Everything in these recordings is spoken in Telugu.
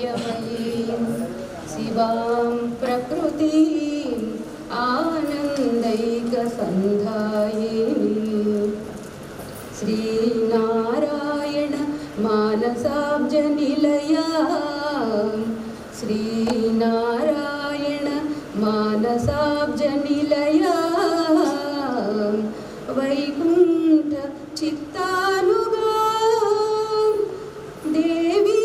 काव्यमयीं शिवां प्रकृतिम् आनन्दैकसन्धायिनीं श्रीनारायण मानसाब्जनिलयां श्रीनारायण मानसाब्जनिलयां वैकुण्ठ चित्तानुगा देवी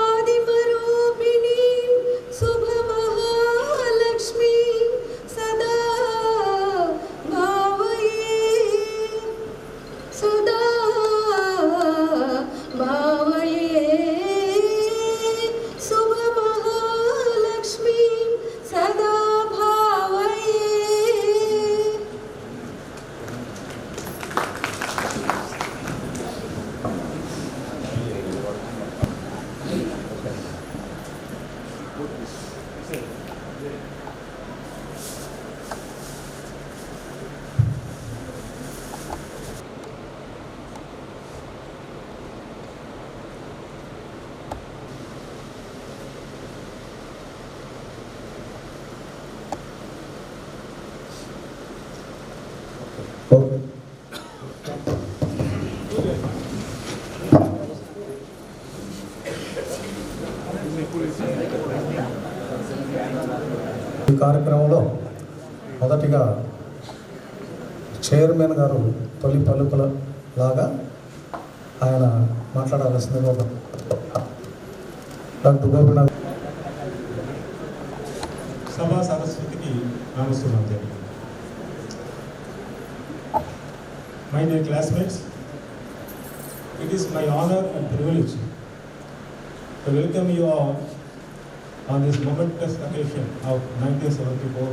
आदिमरूपिणी शुभमहालक्ष्मी सदा भावये सदा भावये शुभमहालक्ष्मी सदा भावये. ఈ కార్యక్రమంలో మొదటిగా చైర్మన్ గారు తొలి పలుకుల లాగా ఆయన మాట్లాడాల్సిందిగా డాక్టర్ గోపినాథ్ సభా సరస్వతికి నమస్కారం. My dear classmates, it is my honor and privilege to welcome you all on this momentous occasion of 1974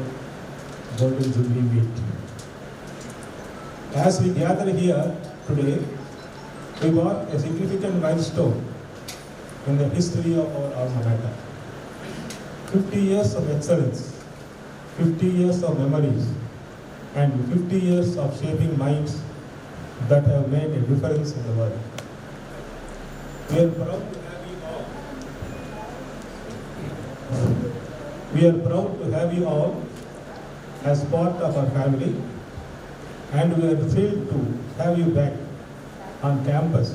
Golden Jubilee Week. As we gather here today, we mark a significant milestone in the history of our alma mater. 50 years of excellence, 50 years of memories, and 50 years of shaping minds that have made a difference in the world. We are proud to have you all. We are proud to have you all as part of our family, and we are thrilled to have you back on campus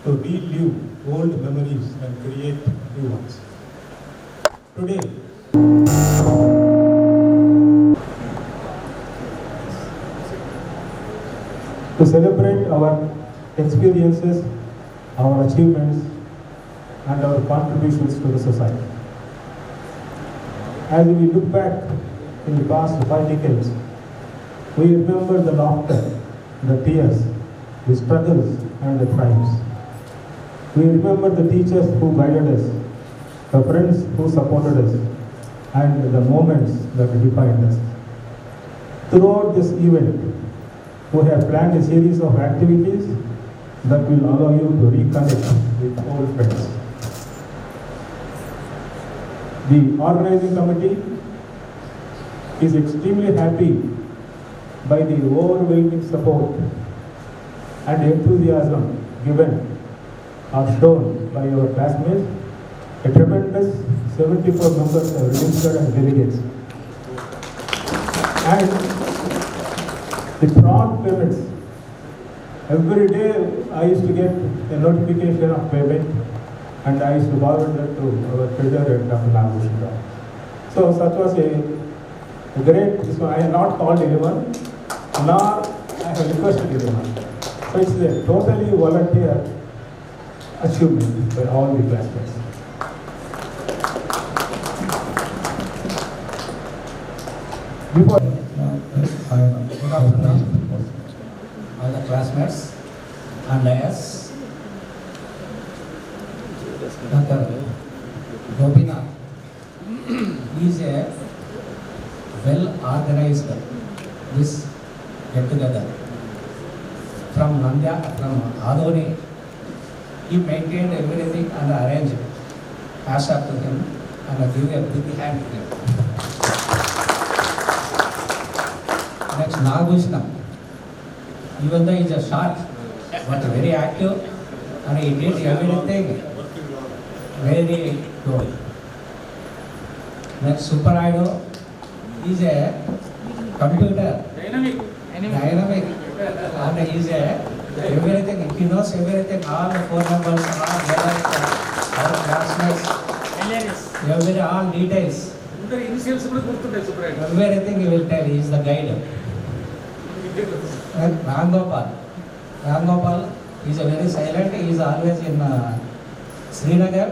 to relive old memories and create new ones. Today, to celebrate our experiences, our achievements, and our contributions to the society. As we look back in the past 5 decades, we remember the laughter, the tears, the struggles, and the triumphs. We remember the teachers who guided us, the friends who supported us, and the moments that defined us. Throughout this event, we have planned a series of activities that will allow you to reconnect with old friends. The organizing committee is extremely happy by the overwhelming support and enthusiasm given or shown by our classmates. A tremendous 74 members have registered as delegates. And the prompt payments. Every day I used to get a notification of payment, and I used to forward that to our treasurer, Dr. Nagabhushan Rao. So such was a great, so I have not called anyone, nor I have requested anyone. So it's a totally volunteer achievement by all the classmates. Before Good afternoon, all the classmates and as Dr. Gopinath is a well-organized this get-together from Nandya, from Adoni. He maintained everything and arranged. Pass up to him and give a big hand to him. Next, Nagabhushan. Even though he is a short, but very active, and he did everything very good. Next, Superiodo is a computer, dynamic, and is a everything. He knows everything. All the phone numbers, all our classmates, all details. Everything he will tell. He is the guide. And Rangopal is a very silent. He is always in Srinagar.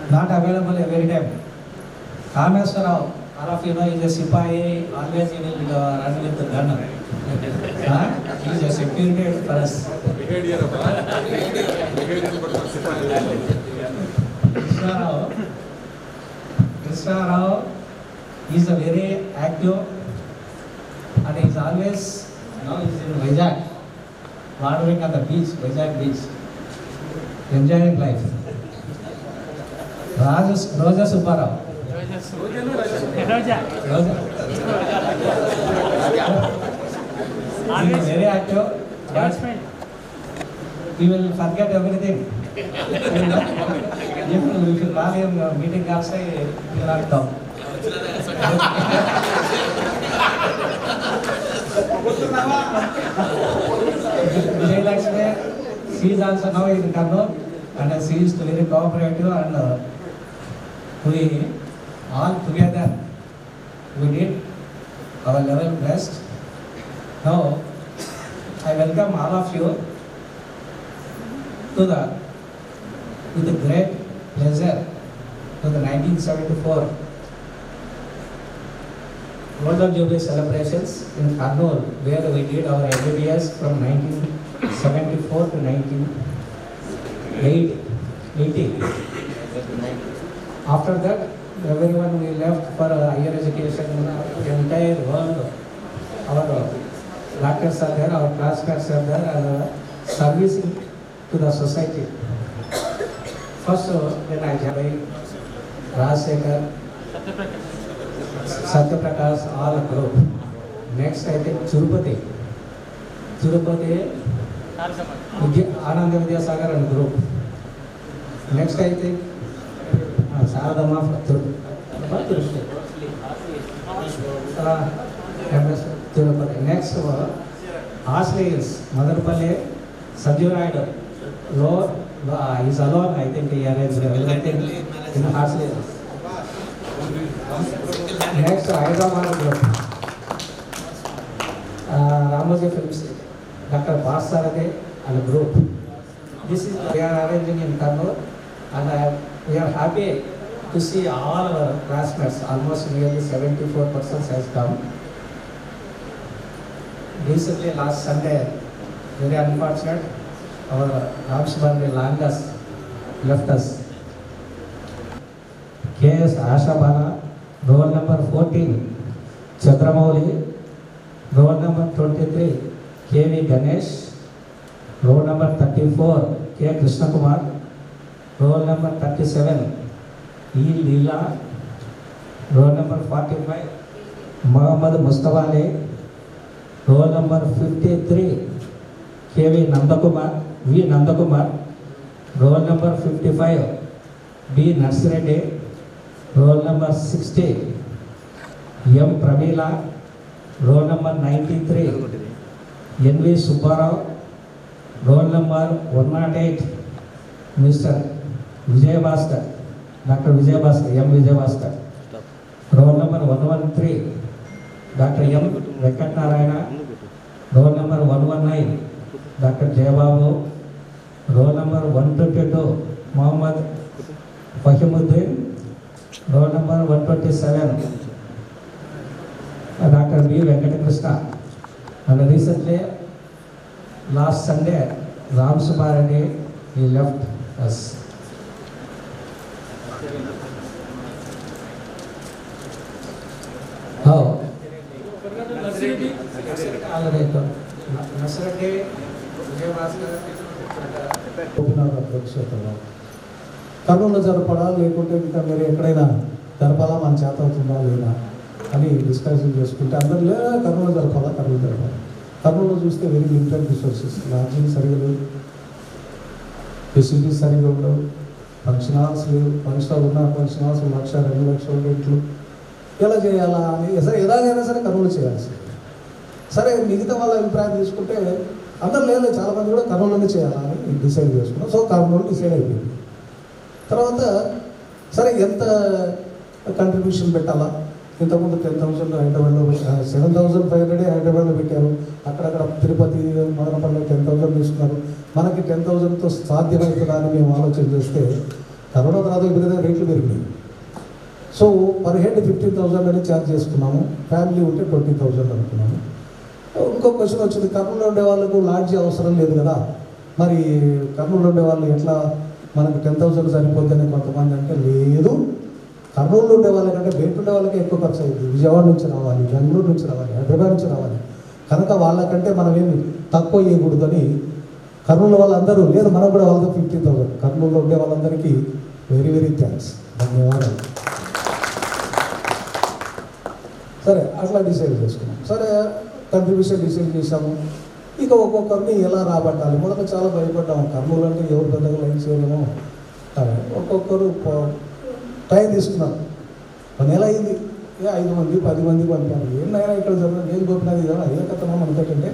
Not available every time. Kameswarao, all of you know, is a Sipahi. Always he will run with the gun. He is a security for us. Krishna Rao is a very active and he is always now is in Vizag, wandering at the beach, Vizag beach, enjoying life. Roja Subbarao. He is very active, but he will forget everything. If you call him meeting outside, he will not come. Vijay Lakshmi, she is also now in Kannur and she is very cooperative and we all together we did our level best. Now I welcome all of you to with a great pleasure to the 1974 Golden Jubilee celebrations in Kannur, where we did our MBBS from 1974 to 1980. After that, everyone we left for higher education, the entire world. Our doctors are there, our classmates are there, and servicing to the society. First, then I joined Rajsekhar, Satyaprakash, all a group. Next, I think Tirupati, Ananda Vidyasagar and group. Next, I think Saradama Tirupati. Next, Ashley's Madarpalli, Sanjurayadu. Lord is alone, I think he arranged everything in Ashley. Next, Hyderabad group. Ramoji Films, Dr. Basarade and group. This is we are arranging in Kannur, and we are happy to see all our classmates, almost nearly 74% has come. Recently, last Sunday, very unfortunate, our Ramsubari Langas left us. K.S. Ashabala, roll number 14, Chandramouli, roll number 23, K.V. Ganesh, roll number 34, K. Krishna Kumar, roll number 37, E. Leela, roll number 45, Muhammad Mustafa Ali, roll number 53, K.V. Nandakumar, V. Nandakumar, roll number 55, B. Narsireddy, roll number 60, M. Pramila, roll number 93, N.V. Subbarao, roll number 108, Mr. Vijay Bhaskar, Dr. Vijay Bhaskar, M. Vijay Bhaskar, roll number 113, Dr. M. Venkat Narayana, roll number 119, Dr. Jayababu, roll number 122, Muhammad Fahimuddin, roll number 127, Dr. B. Venkatakrishna. And recently, last Sunday, Ram Subbarao, he left us. How? కర్నూలులో జరపడా లేకుంటే ఇంకా మీరు ఎక్కడైనా జరపాలా మన చేత అవుతుందా లేదా అని డిస్కషన్ చేసుకుంటే అందరూ లేదా కర్నూలు జరపాలా కర్నూలులో చూస్తే వెరీ లిమిటెడ్ రిసోర్సెస్ లాడ్జింగ్ సరిగా లేదు, ఫెసిలిటీస్ సరిగ్గా ఉండవు, ఫంక్షన్ హాల్స్ లేవు, ఫంక్షన్ హాల్ ఉన్న ఫంక్షన్ హాల్స్ 1,00,000-2,00,000 రేట్లు. ఎలా చేయాలా అని సరే ఎలాగైనా సరే కర్నూలు చేయాల్సి. సరే మిగతా వాళ్ళ అభిప్రాయం తీసుకుంటే అందరూ లేదు, చాలామంది కూడా కర్నూలులోనే చేయాలని డిసైడ్ చేసుకున్నాం. సో కర్నూలు డిసైడ్ అయిపోయింది. తర్వాత సరే ఎంత కంట్రిబ్యూషన్ పెట్టాలా, ఇంతకుముందు 10,000 హైదరాబాద్లో 7,500 హైదరాబాద్లో పెట్టారు, అక్కడక్కడ తిరుపతి మదనపల్లి 10,000 తీసుకున్నారు. మనకి 10,000తో సాధ్యమవుతుందా అని మేము ఆలోచన చేస్తే కరోనా తర్వాత విధంగా రేట్లు పెరిగినాయి. సో పర్ హెడ్ 15,000 అని ఛార్జ్ చేసుకున్నాము, ఫ్యామిలీ ఉంటే 20,000 అనుకున్నాము. ఇంకో క్వశ్చన్ వచ్చింది, కర్నూలులో ఉండే వాళ్ళకు లాడ్జీ అవసరం లేదు కదా, మరి కర్నూలులో ఉండే వాళ్ళు ఎట్లా మనకు 10,000 సరిపోద్దని కొంతమంది అంటే లేదు, కర్నూలులో ఉండే వాళ్ళకంటే బయట ఉండే వాళ్ళకే ఎక్కువ ఖర్చు అయింది, విజయవాడ నుంచి రావాలి, బెంగళూరు నుంచి రావాలి, హైదరాబాద్ నుంచి రావాలి, కనుక వాళ్ళకంటే మనం ఏమి తక్కువ చేయకూడదని కర్నూలు వాళ్ళందరూ లేదు, మనకు కూడా వాళ్ళతో 15,000. కర్నూలులో ఉండే వాళ్ళందరికీ వెరీ వెరీ థ్యాంక్స్, ధన్యవాదాలు. సరే అట్లా డిసైడ్ చేసుకున్నాం. సరే కంట్రిబ్యూషన్ డిసైడ్ చేసాము. ఇక ఒక్కొక్కరిని ఎలా రాబట్టాలి, మొదట చాలా భయపడ్డాము, కర్నూలు అంటే ఎవరు పెద్దగా లైన్ చేయలేమో. ఒక్కొక్కరు టైం తీసుకున్నాం. 1 నెల అయింది, 5 మంది 10 మంది పంపారు. ఏమైనా ఇక్కడ జరుగుతుంది, ఏం గోపినది కదా అయ్యే కథమా మనతోటంటే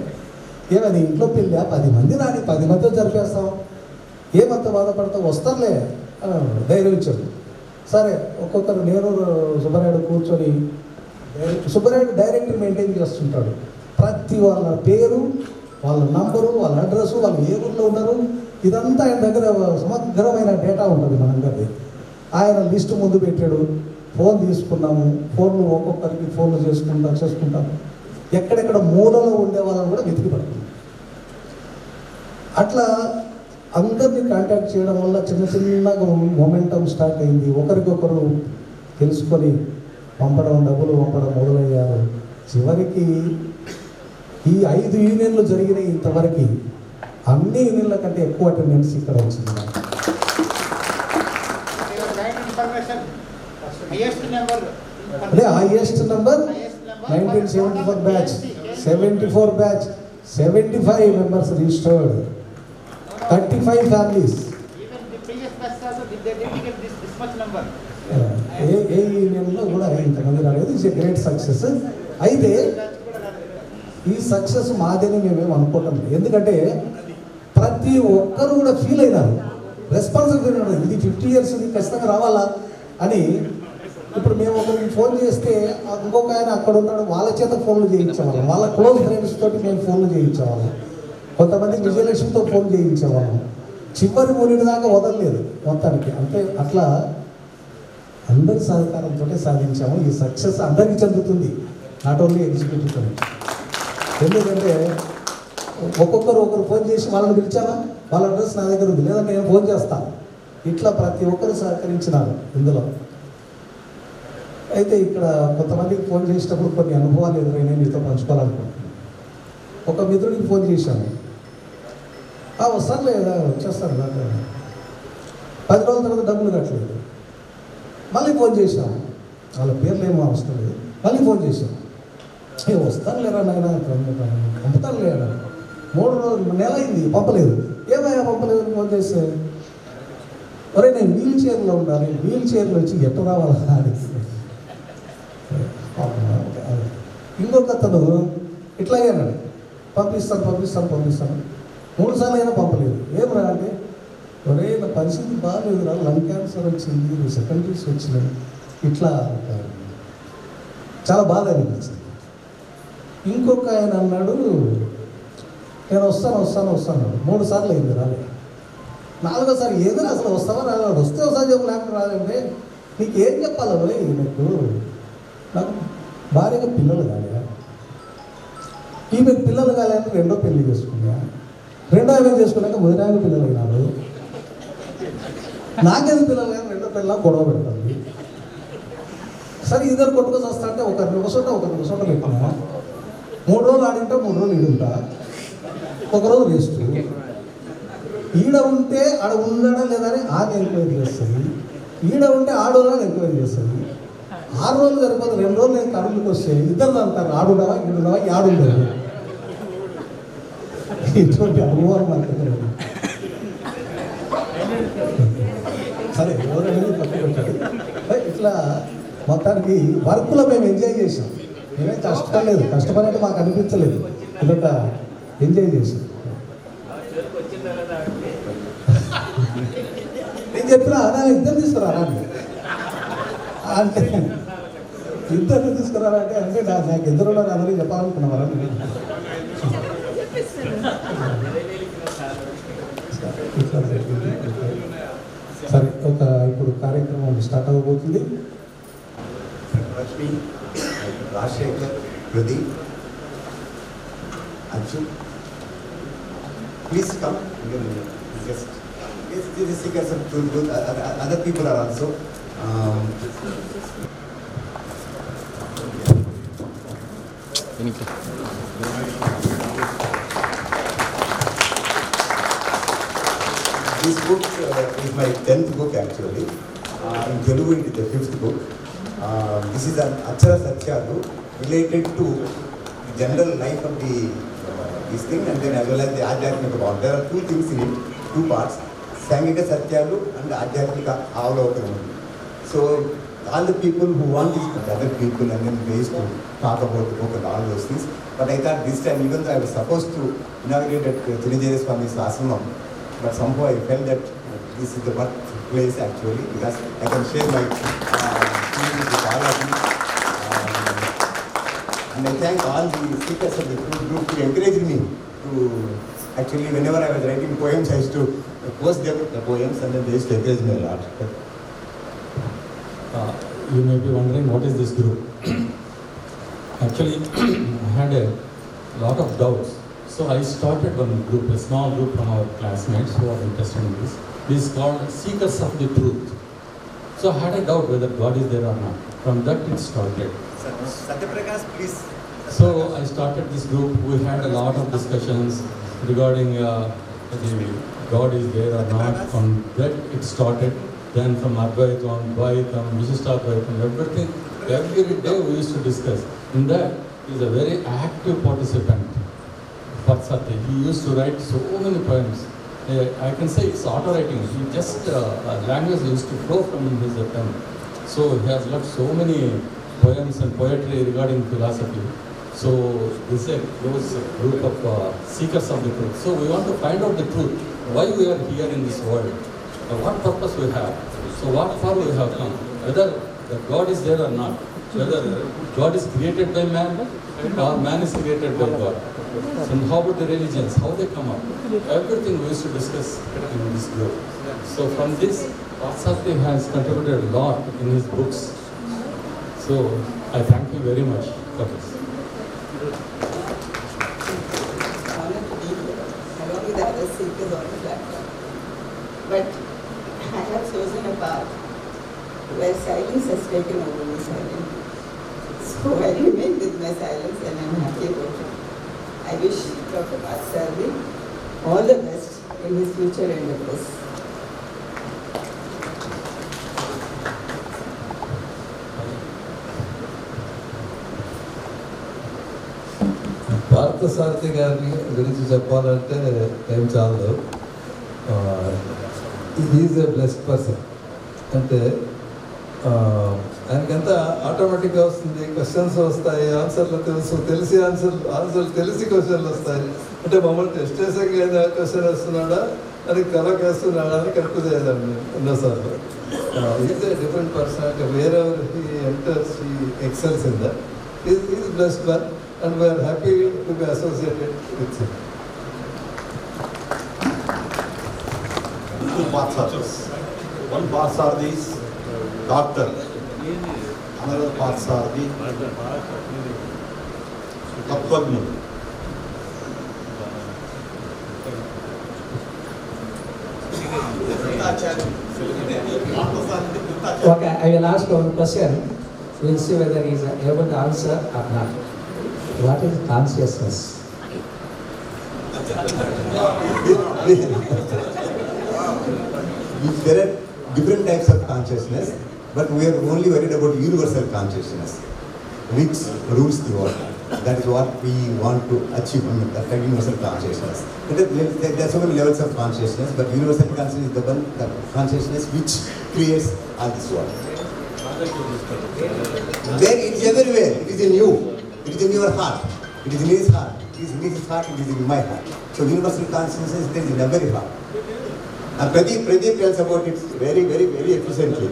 ఏమది ఇంట్లో పెళ్ళా 10 మంది రాని 10 మందితో జరిపేస్తాం, ఏమంత బాధపడతాం, వస్తారులే ధైర్యం ఇచ్చాడు. సరే ఒక్కొక్కరు నేను సుబ్బరాయుడు కూర్చొని, సుబ్బరాయుడు డైరెక్ట్ మెయింటైన్ చేస్తుంటాడు, ప్రతి వాళ్ళ పేరు, వాళ్ళ నంబరు, వాళ్ళ అడ్రస్సు, వాళ్ళు ఏ ఊళ్ళో ఉన్నారు, ఇదంతా ఆయన దగ్గర సమగ్రమైన డేటా ఉంటుంది మనందరిది. ఆయన లిస్టు ముందు పెట్టాడు, ఫోన్ తీసుకున్నాము, ఫోన్లు ఒక్కొక్కరికి ఫోన్లు చేసుకుంటాము, ఎక్కడెక్కడ మూలలో ఉండే వాళ్ళని కూడా వెతికి పడుతుంది. అట్లా అందరినీ కాంటాక్ట్ చేయడం వల్ల చిన్న చిన్నగా మొమెంటం స్టార్ట్ అయింది. ఒకరికొకరు తెలుసుకొని పంపడం, డబ్బులు పంపడం మొదలయ్యారు. చివరికి ఈ 5 యూనియన్లు జరిగినాయి ఇంతవరకు, అన్ని యూనియన్ల కంటే ఎక్కువ అటెండెన్స్ ఇక్కడ వచ్చింది. అదే highest number 1974 batch, 74 batch, 75 members registered, 35 families. ఏ యూనియన్లో కూడా ఇంతమంది రాలేదు. It's a great success. అయితే ఈ సక్సెస్ మాదేని మేమేం అనుకోవటం లేదు, ఎందుకంటే ప్రతి ఒక్కరు కూడా ఫీల్ అయినారు, రెస్పాన్సిబిలిటీ ఉన్నది, ఇది 50 years ఇది ఖచ్చితంగా రావాలా అని. ఇప్పుడు మేము ఒకరికి ఫోన్ చేస్తే ఇంకొక ఆయన అక్కడ ఉన్నాడు, వాళ్ళ చేత ఫోన్లు చేయించేవాళ్ళం, వాళ్ళ క్లోజ్ ఫ్రెండ్స్ తోటి మేము ఫోన్లు చేయించేవాళ్ళం, కొంతమంది విజయలక్ష్మితో ఫోన్ చేయించేవాళ్ళం, చివరి మూడింటి దాకా వదలలేదు మొత్తానికి. అంటే అట్లా అందరి సహకారంతో సాధించాము. ఈ సక్సెస్ అందరికీ చెందుతుంది, నాట్ ఓన్లీ ఎగ్జిక్యూటివ్. ఎందుకంటే ఒక్కొక్కరు ఒకరు ఫోన్ చేసి వాళ్ళని పిలిచామా, వాళ్ళ అడ్రస్ నా దగ్గర ఉంది, లేదా నేను ఫోన్ చేస్తాను, ఇట్లా ప్రతి ఒక్కరు సహకరించినారు ఇందులో. అయితే ఇక్కడ కొంతమందికి ఫోన్ చేసేటప్పుడు కొన్ని అనుభవాలు ఎదురైనా మీతో పంచుకోవాలనుకుంటున్నాను. ఒక మిత్రుడికి ఫోన్ చేశాను, వస్తారు లేదా వచ్చేస్తారు దాంట్లో 10 రోజుల తర్వాత డబ్బులు కట్టలేదు. మళ్ళీ ఫోన్ చేశాము, వాళ్ళ పేర్లు ఏమో అవసరం లేదు, మళ్ళీ ఫోన్ చేశాము, వస్తాను లేరా నాయన పంపుతాను లేదా, 3 రోజులు నెల అయింది పంపలేదు. ఏమయ్యా పంపలేదు అని ఫోన్ చేస్తే, ఒరే నేను వీల్ చైర్లో ఉండాలి, వీల్ చైర్లో వచ్చి ఎట్ట రావాలా అని. ఇంకొక అతను ఇట్లాగే అన్నాడు, పంపిస్తాను 3 సార్లు అయినా పంపలేదు. ఏమరా అంటే, ఒరే నా పరిస్థితి బాగాలేదురా, లంగ్ క్యాన్సర్ వచ్చింది, సెకండరీస్ వచ్చినాయి, ఇట్లా చాలా బాధ అనిపించింది. ఇంకొక ఆయన అన్నాడు, నేను వస్తాను 3 సార్లు అయింది రాలేదు. 4వసారి ఏదైనా అసలు వస్తావా రాలేదు, వస్తే ఒకసారి చెప్పు, లేకపోతే రాదంటే నీకు ఏం చెప్పాలి పోయి, నాకు భార్యగా పిల్లలు కాలేదా, ఈమెకు పిల్లలు కాలేదని 2వ పెళ్లి చేసుకున్నా, 2వ ఆమె చేసుకున్నాక మొదటి ఆమె పిల్లలు అయినారు, నాకేదో పిల్లలు కానీ 2వ పిల్ల గొడవ పెడుతుంది. సరే ఇద్దరు కొట్టుకొని వస్తా అంటే ఒకరిని ఒకసొంట పెట్టినా, 3 రోజులు ఆడింటా 3 రోజులు ఈడుంటా, 1 రోజు రెస్ట్. ఈడ ఉంటే ఆడ ఉన్నాడా లేదా అని ఆమె ఎంక్వైరీ చేస్తుంది, ఈడ ఉంటే ఆడోళ్ళని ఎంక్వైరీ చేస్తుంది. 6 రోజులు సరిపోతే 2 రోజులు నేను కడుపుకి వస్తే ఇద్దరు అంటారు, ఆడుండవా ఈడుండవా ఆడుండదు. ఇటువంటి అనుభవం మనకి సరే ఎవరైనా తప్పు పెట్టాడు. ఇట్లా మొత్తానికి వర్క్లో మేము ఎంజాయ్ చేసాం. మేమేం కష్టపడలేదు, కష్టపడినట్టు మాకు అనిపించలేదు. ఇదొక ఎంజాయ్ చేసాం. నేను చెప్పిన అలా ఇద్దరు తీసుకురారా అంటే ఇద్దరు తీసుకురారా అంటే నాకు ఇద్దరు అందరికీ చెప్పాలనుకున్నారా? సరే, ఒక ఇప్పుడు కార్యక్రమం స్టార్ట్ అవ్వబోతుంది. Lakshmi, Rajasekhar, Pradeep, Arjun, please come. Yes, this is seekers of truth. Other people are also. This book is my 10th book actually. In Telugu it is the 5th book. This is an Achara Satyalu related to the general life of this thing and then as well as the Adhyatmika part. There are two things in it, two parts, Sangika Satyalu and Adhyatmika Avalokanam. So all the people who want this book, other people and then ways to talk about the book and all those things. But I thought this time, even though I was supposed to inaugurate at Trinijaya Swami's Ashramam, but somehow I felt that this is the birthplace actually because I can share my feelings with all of you. And I thank all the speakers of the group who encouraged me to actually, whenever I was writing poems, I used to post them the poems and then they used to encourage me a lot. You may be wondering what is this group. Actually, I had a lot of doubts. So I started one group, a small group from our classmates who are interested in this. This is called Seekers of the Truth. So I had a doubt whether God is there or not. From that it started. Satyaprakash, please. So I started this group. We had a lot of discussions regarding the God is there or not. From that it started. Then from Advaitam, Dvaitam, Vishishtadvaitam, everything. Every day we used to discuss. In that, he is a very active participant. Patsati. He used to write so many poems. I can say it's auto writing. He just language used to flow from his pen. So he has got so many poems and poetry regarding philosophy. So this is a close group of seekers of the truth. So we want to find out the truth. Why we are here in this world? What purpose we have? So what for we have come? Whether God is there or not? Whether God is created by man or man is created by God? And how about the religions? How they come up? Everything we used to discuss in this group. So from this, Patsati has contributed a lot in his books. So I thank you very much for this. Honored to be here, along with the other seekers on the platform. But I have chosen a path where silence has taken over me silently. So I remain with my silence and I'm happy about it. I wish Dr. Patsardi all the best in his future endeavors. Parthasarathi గారిని గురించి చెప్పాలంటే ఏం చాలదు. Is a blessed person. అంటే ఆయనకంతా ఆటోమేటిక్గా వస్తుంది, క్వశ్చన్స్ వస్తాయి, ఆన్సర్లు తెలిసి ఆన్సర్లు తెలిసి క్వశ్చన్లు వస్తాయి. అంటే మమ్మల్ని టెస్ట్ చేసాక ఏదో క్వశ్చన్ వస్తున్నాడా అని కలకేస్తున్నాడా అని కన్ఫ్యూజ్ అయ్యాను ఎన్నోసార్లు. Is a different person. అంటే wherever he enters he excels in that. Is blessed one and we are happy to be associated with him. Two Patsardis. One Patsardi is doctor. Another Patsardi Tattwagni. Okay, I will ask one question. We'll see whether he is able to answer or not. What is consciousness? There are different types of consciousness, but we are only worried about universal consciousness, which rules the world. That is what we want to achieve, that universal consciousness. There are so many levels of consciousness, but universal consciousness is the one, the consciousness which creates all this world. There it is everywhere, it is in you, it is in your heart, it is in his heart, it is in his heart, it is in my heart. So universal consciousness is in every heart. And Pradeep tells about it very efficiently.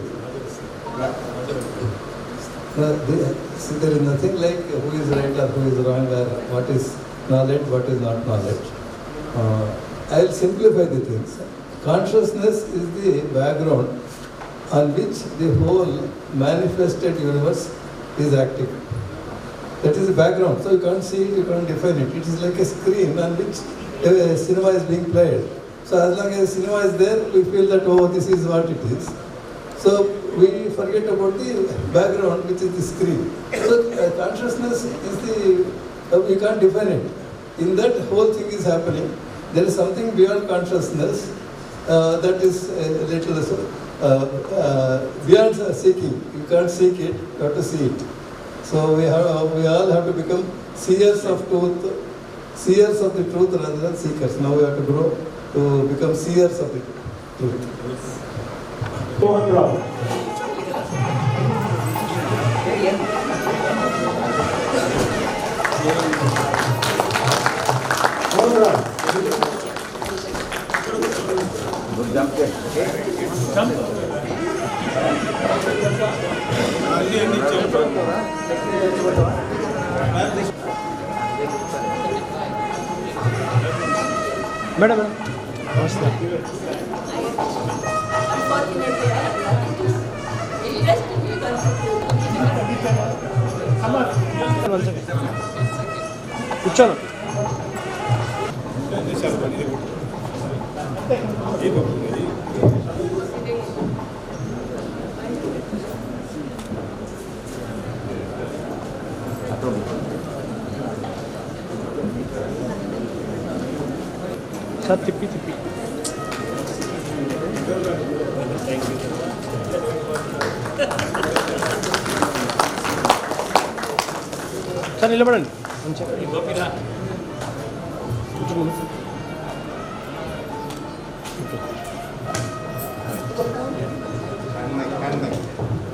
See, there is nothing like who is right or who is wrong or what is knowledge, what is not knowledge. I will simplify the things. Consciousness is the background on which the whole manifested universe is acting. That is the background. So you can't see it, you can't define it. It is like a screen on which a cinema is being played. So as long as cinema is there, we feel that, oh, this is what it is. So we forget about the background, which is the screen. So consciousness is the, we can't define it. In that whole thing is happening. There is something beyond consciousness that is a little beyond seeking. You can't seek it, you have to see it. So we all have to become seers of truth rather than seekers. Now we have to grow to become seers of the truth. Mohan Rao. Mohan Rao. Madam, namaste. Unfortunately, I have nothing to say. Interestingly One second. కూర్చోను సార్ తిప్పి సార్ నిలబడండి మంచిగా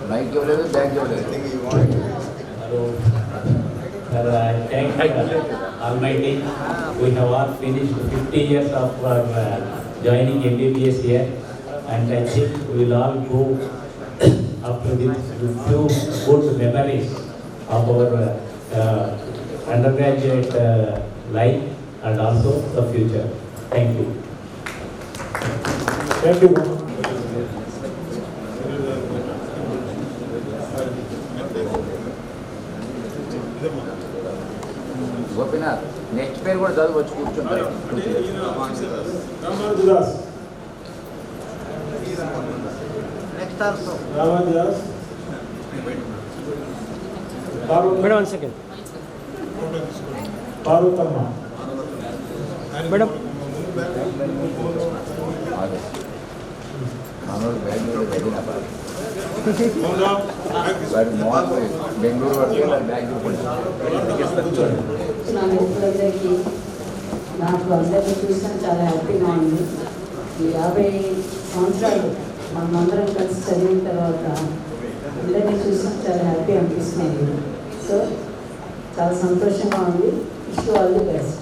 మైక్ ఇవ్వలేదు, బ్యాగ్ ఇవ్వలేదు. Thank Almighty. We have all finished 50 years of joining MBBS here, and I think we will all go up to this few good memories of our undergraduate life and also the future. Thank you. Thank you. Gopinath next పేరు కూడా చదువు వచ్చి కూర్చుంటారు. Ramadas. Ramadas. Madam one second Parvathamma. Madam మనోడు బెంగళూరు వెళ్ళిన వాడు మోహన్ బెంగళూరు వరకు బ్యాగ్ నా మిత్రులందరికీ నాకు అందరినీ చూసిన చాలా హ్యాపీగా ఉంది. ఈ 50 సంవత్సరాలు మనమందరం కలిసి చదివిన తర్వాత అందరినీ చూసిన చాలా హ్యాపీ అనిపిస్తుంది. సో చాలా సంతోషంగా ఉంది. Wish you all the best.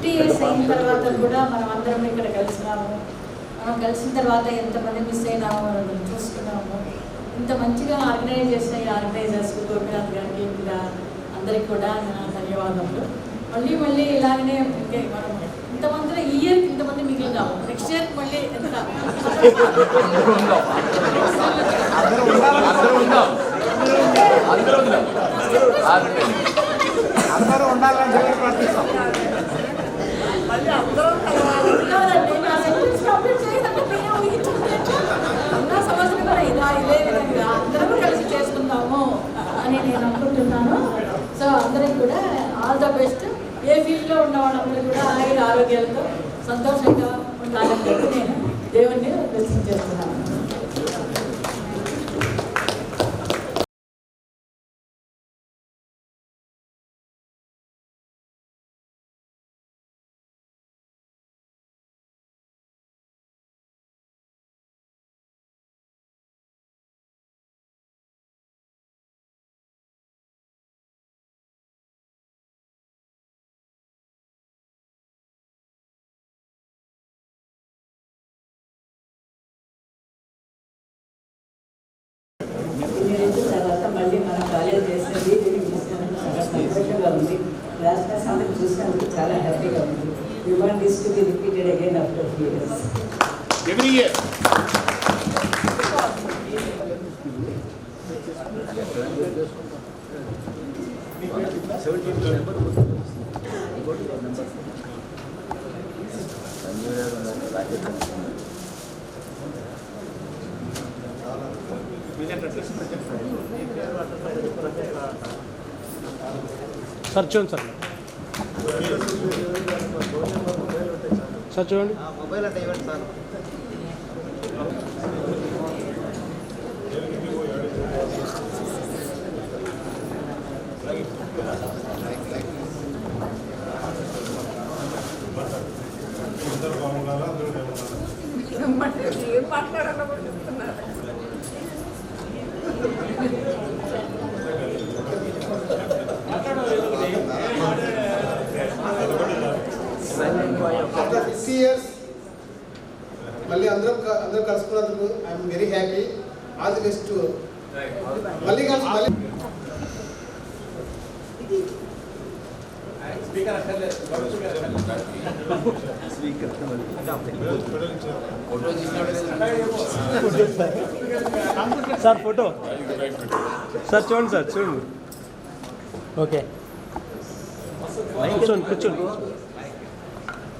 Years అయిన తర్వాత కూడా మనం అందరం ఇక్కడ కలిసినాము. మనం కలిసిన తర్వాత ఎంతమంది మిస్ అయినామో మనం చూసుకున్నాము. ఇంత మంచిగా ఆర్గనైజ్ చేసిన ఈ ఆర్గనైజర్స్ గోపినాథ్ గారికి ఇంకా అందరికి కూడా నా ధన్యవాదాలు. మళ్ళీ ఇలాగనే మనం ఇంతమంది ఈ ఇయర్కి ఇంతమంది మిగిలినాము. నెక్స్ట్ ఇయర్ మళ్ళీ ఎంత అందరూ ఉండాలని చెప్పి ప్రార్థిస్తాం. మళ్ళీ అందరూ కలవాలండి. నా సెంటెన్స్ కంప్లీట్ చేయాలంటే నేను ఊహించుకుంటే అన్న సమస్యలు కూడా ఇదే విధంగా అందరూ కలిసి చేసుకుందాము అని నేను అనుకుంటున్నాను. సో అందరికి కూడా ఆల్ ద బెస్ట్. ఏ ఫీల్డ్లో ఉన్న వాళ్ళందరూ కూడా ఆయుర ఆరోగ్యాలతో సంతోషంగా ఉండాలని చెప్పి నేను దేవుణ్ణి బ్లెస్సింగ్ చేస్తున్నాను. తర్వాత మళ్ళీ మన కాలేజ్ చేసేది చాలా సంతోషంగా ఉంది. క్లాస్ అందరికి చూసినందుకు చాలా హ్యాపీగా ఉంది. We want this to be repeated again after 3 years. Every year. Sir చూడండి సార్ చూడండి. మొబైల్ అంటే ఇవ్వండి సార్. ఏం మాట్లాడాలో చెప్తున్నారు. After 6 years, మళ్ళీ అందరూ కలుసుకున్నందుకు I'm very happy. All the best. మళ్ళీ కలిసి మళ్ళీ సార్ ఫోటో సార్ చూడండి సార్ చూడండి. ఓకే కూర్చోండి.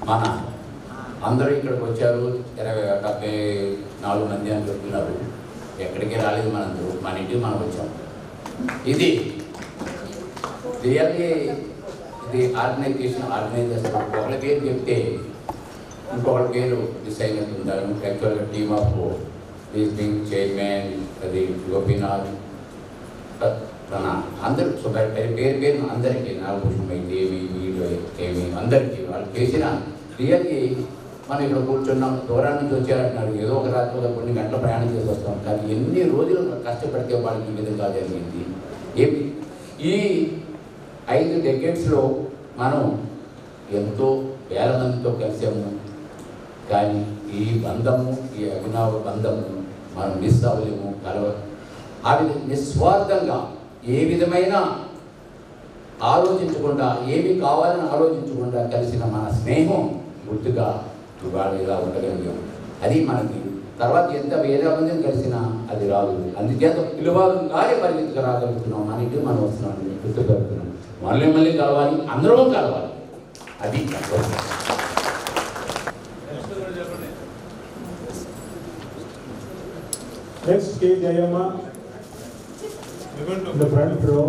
మన అందరూ ఇక్కడికి వచ్చారు. 74 మంది అని చెప్తున్నారు. ఎక్కడికి రాలేదు మనందరూ, మన ఇంటికి మనం వచ్చాం. ఇది రియల్లీ ఇది ఆర్గనైజేషన్ ఒకళ్ళ పేరు చెప్తే ఇంకొకళ్ళ పేరు మిస్ అయినట్టు ఉంటారు. యాక్చువల్గా టీమ్ ఆఫ్ లీజింగ్ చైర్మన్ అది గోపీనాథ్ మన అందరూ పేరు అందరికీ నాగభూషణం అయితే వీళ్ళు ఏమి అందరికీ వాళ్ళు చేసిన రియల్లీ మనం ఇక్కడ కూర్చున్నాం. దూరం నుంచి వచ్చారంటున్నారు. ఏదో ఒక రాత్రి కొన్ని గంటల ప్రయాణం చేసి వస్తాం. కానీ ఎన్ని రోజులు కష్టపడితే వాళ్ళకి ఈ విధంగా జరిగింది. ఏమి ఈ 5 డెకేడ్స్లో మనం ఎంతో వేల మందితో కలిసాము. కానీ ఈ బంధము, ఈ అభినవ బంధము మనం మిస్ అవ్వలేము. ఆ విధంగా నిస్వార్థంగా ఏ విధమైన ఆలోచించకుండా, ఏమి కావాలని ఆలోచించకుండా కలిసిన మన స్నేహం గుర్తుగా ఇవాళ ఇలా ఉండగలిగాం. అది మనకి తర్వాత ఎంత వేరే మందిని కలిసినా అది రాదు. అందుచేత పిలువాగానే పరిగెత్తుకు రాగలుగుతున్నాం. మన ఇంటికి మనం వస్తున్నాం, గుర్తుపెడుతున్నాం. మళ్ళీ కలవాలి, అందరూ కలవాలి. అది Next, K. Jayama, in the front row.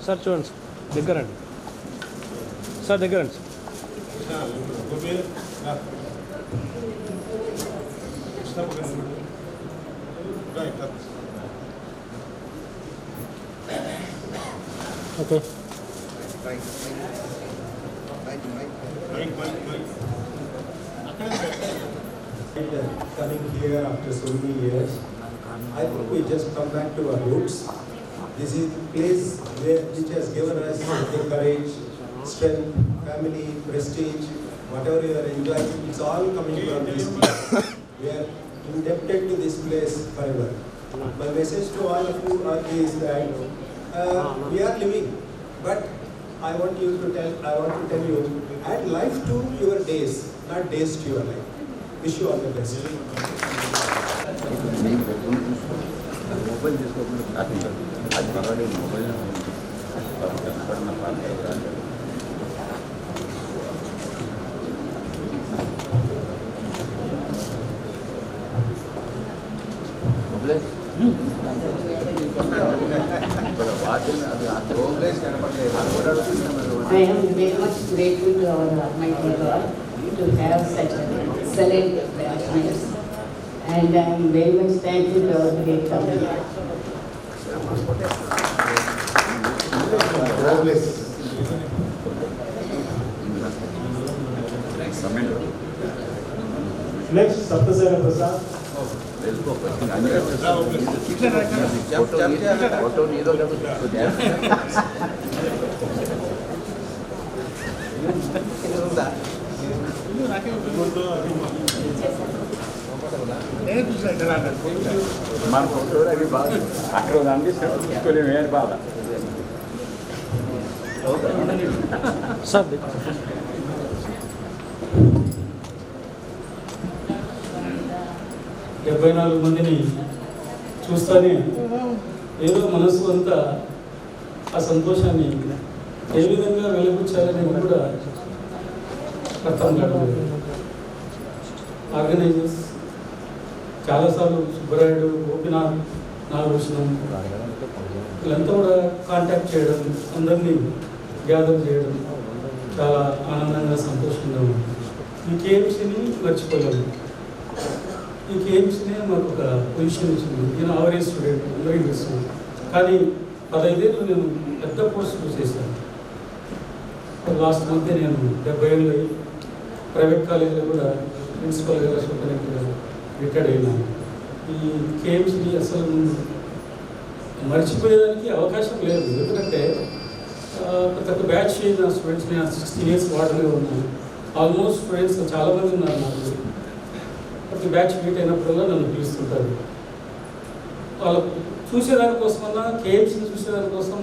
Sir చూడండి దగ్గర రండి సార్, దగ్గర రండి okay. Coming here after so many years, I think we just come back to our roots. This is the place which has given us the courage, strength, family, prestige, whatever you are enjoying, it's all coming from this place. We are indebted to this place forever. My message to all of you is that we are living, but I want to tell you, add life to your days, not days to your life. Wish you all the best. I am very much grateful to our Almighty God to have such excellent batchmates, and I am very much thankful to our great company. Next, Saptasena Prasad. మన ఫోటో అవి బాగా అక్కడ ఉందండి తీసుకోలేము ఏం బాధ సార్ 74 మందిని చూస్తూనే ఏదో మనసు అంతా ఆ సంతోషాన్ని ఏ విధంగా వెలిబుచ్చాలని కూడా అర్థం కాదు. ఆర్గనైజర్స్ చాలాసార్లు సుబ్బరాయుడు, గోపినాథ్, నాగభూషణం వీళ్ళంతా కూడా కాంటాక్ట్ చేయడం, అందరినీ గ్యాదర్ చేయడం చాలా ఆనందంగా సంతోషంగా ఉంది. ఈ కేఎంసీని మర్చిపోలేము. ఈ కేఎంసీనే మాకు ఒక పొజిషన్ ఇచ్చింది. నేను ఆవరేజ్ స్టూడెంట్, అందరికీ తెలుసు. కానీ 15 ఏళ్ళు నేను పెద్ద కోర్సులు చేశాను. లాస్ట్ మంత్ నేను 70 ఏళ్ళు ప్రైవేట్ కాలేజీలో కూడా ప్రిన్సిపల్గా, సూపరింటెండెంట్గా రిటైర్డ్ అయినాను. ఈ కేఎంసీని అసలు మర్చిపోయేదానికి అవకాశం లేదు. ఎందుకంటే ప్రతి ఒక్క బ్యాచ్ నా స్టూడెంట్స్, నేను 16 ఇయర్స్ వార్డులో ఉన్నాను. ఆల్మోస్ట్ స్టూడెంట్స్ చాలామంది ఉన్నారు నాకు. ప్రతి బ్యాచ్ మీట్ అయినప్పుడల్లా నన్ను పిలుస్తుంటారు. వాళ్ళు చూసేదానికోసమన్నా, కేఎంసీని చూసేదానికోసం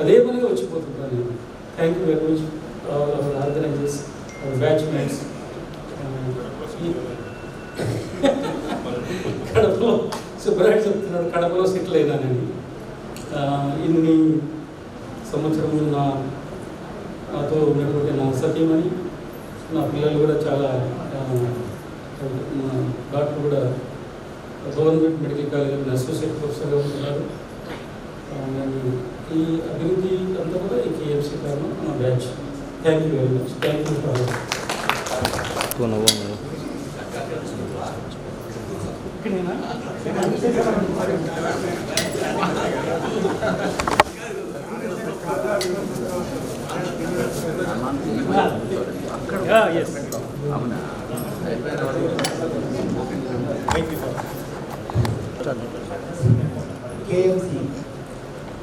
అదే పనిగా వచ్చిపోతుంటాను నేను. Thank you very much our organizers, our batchmates. కడపలో సుబ్బరాయుడు చెప్తున్నాడు, కడపలో సెటిల్ అయినానని. ఇన్ని సంవత్సరములు నాతో ఉన్నటువంటి నా సతీమణి, నా పిల్లలు కూడా చాలా, డాక్టర్ కూడా గవర్నమెంట్ మెడికల్ కాలేజీలో అసోసియేట్ ప్రొఫెసర్గా ఉంటున్నారు. ఈ అభివృద్ధి అంతా కూడా ఈ కేఎంసీ కారణం మా batch. Thank you very much. Thank you for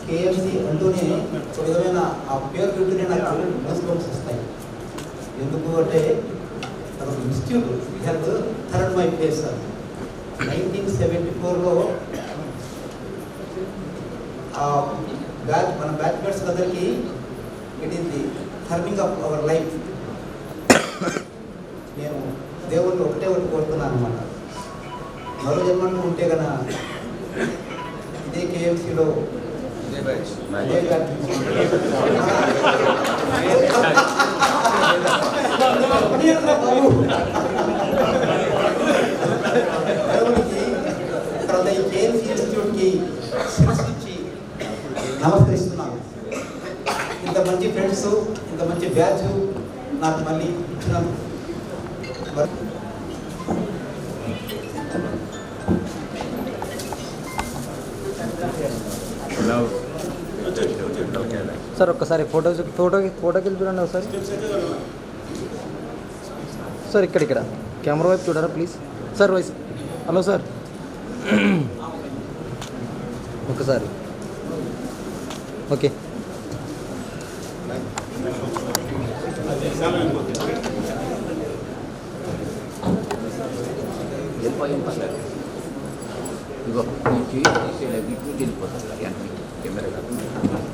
KMC అంటూనే ఒక విధమైన ఆ పేరు వింటూనే నాకు రెస్పాన్స్ వస్తాయి. ఎందుకు అంటే అదొక institute have third my place. 1974లో మన బ్యాచ్మేట్స్ అందరికీ it is the turning of our life. నేను దేవుళ్ళు ఒకటే కోరుతున్నాను అనమాట. మరో జన్మను ఉంటే కన్నా ఇదే కేఎంసీలో తర్వాత ఈ కేఎంసీ ఇన్స్టిట్యూట్కి శిరస్సుచ్చి నమస్కరిస్తున్నాను. ఇంత మంచి ఫ్రెండ్స్, ఇంత మంచి బ్యాచ్ నాకు మళ్ళీ ఇచ్చినందుకు సార్ ఒక్కసారి ఫోటోకి చూడండి ఒకసారి సార్. ఇక్కడ కెమెరా వైపు చూడరా please sir. Voice hello sir, ఒకసారి ఓకే. ఇగో తీసేయాలి, వెళ్ళిపోతుంది కెమెరా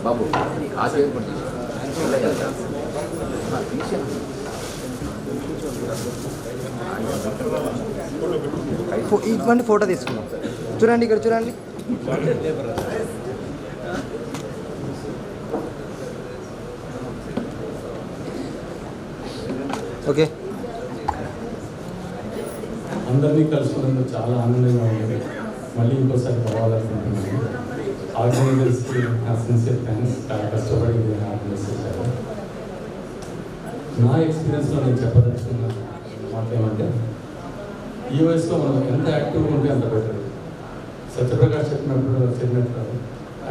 బాబు. ఆ చేపడుతుంది ఇటువంటి ఫోటో తీసుకున్నాం. చూడండి, ఇక్కడ చూడండి. ఓకే, అందరినీ కలుసుకున్నందుకు చాలా ఆనందంగా ఉంది. మళ్ళీ ఇంకోసారి రావాలనుకుంటున్నాను. ఆర్గనైజర్స్కి నా సిన్సియర్ థ్యాంక్స్. చాలా కష్టపడి దీన్ని ఆర్గనైజ్ చేశారు. నా ఎక్స్పీరియన్స్లో నేను చెప్పదలుచుకున్న మాట ఏమంటే, ఈ వయసులో మనం ఎంత యాక్టివ్గా ఉంటే అంత బెటర్. సత్యప్రకాష్ చెప్పినట్టు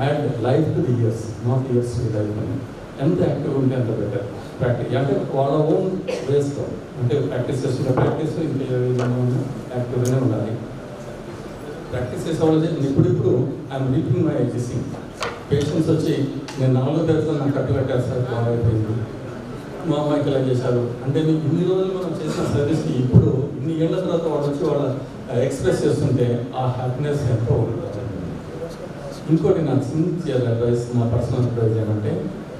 add life to the years, not years to the life అని. ఎంత యాక్టివ్గా ఉంటే అంత బెటర్. ప్రాక్టీస్ అంటే వాళ్ళ ఓన్ వేస్లో అంటే ప్రాక్టీస్ చేస్తున్న ప్రాక్టీస్ ఇంకా ఏ విధంగా ఉన్నా యాక్టివ్గానే ఉండాలి. ప్రాక్టీస్ చేసేవాళ్ళు ఇప్పుడిప్పుడు I'm reaping my existing. Patients వచ్చి నేను 4వ తరగతిలో నాకు కట్టు కట్టారు సార్, బాగా అయిపోయింది, మా అమ్మాయికి ఎలా చేశారు అంటే, మీకు ఇన్ని రోజులు మనం చేసిన సర్వీస్కి ఇప్పుడు ఇన్ని ఏళ్ల తర్వాత వాళ్ళు వచ్చి వాళ్ళ ఎక్స్ప్రెస్ చేస్తుంటే ఆ హ్యాపీనెస్ ఎంతో ఉంటుంది. ఇంకోటి నా సిన్సియర్ అడ్వైస్, నా పర్సనల్ అడ్వైస్ ఏమంటే,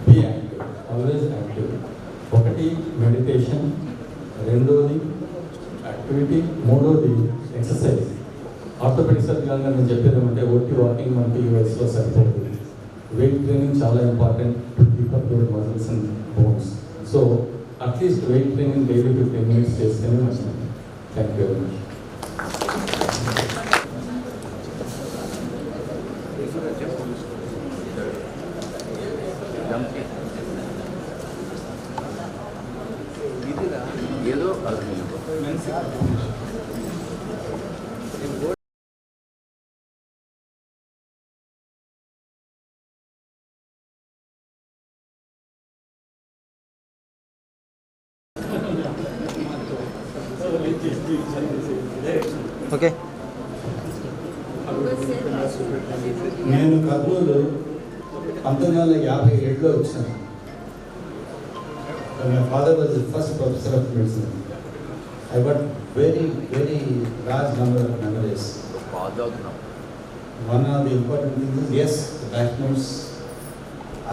బీ యాక్టివ్, ఆల్వేస్ యాక్టివ్. ఒకటి మెడిటేషన్, రెండోది యాక్టివిటీ, మూడోది ఎక్సర్సైజ్. ఆర్థోపెడిక్ సర్జన్గా నేను చెప్పేది ఏమంటే, ఒట్టి వాకింగ్ మనకి ఈ వయసులో సరిపోతుంది. వెయిట్ ట్రైనింగ్ చాలా important to keep up your muscles and bones. So at least weight training daily 15 minutes చేస్తేనే మంచిది. Thank you very much. ఏదో ఓకే. నేను కర్నూలు 1957లో వచ్చాను. My father was the first professor of medicine. I got very large number of memories. One of the important things is, yes, the backnotes,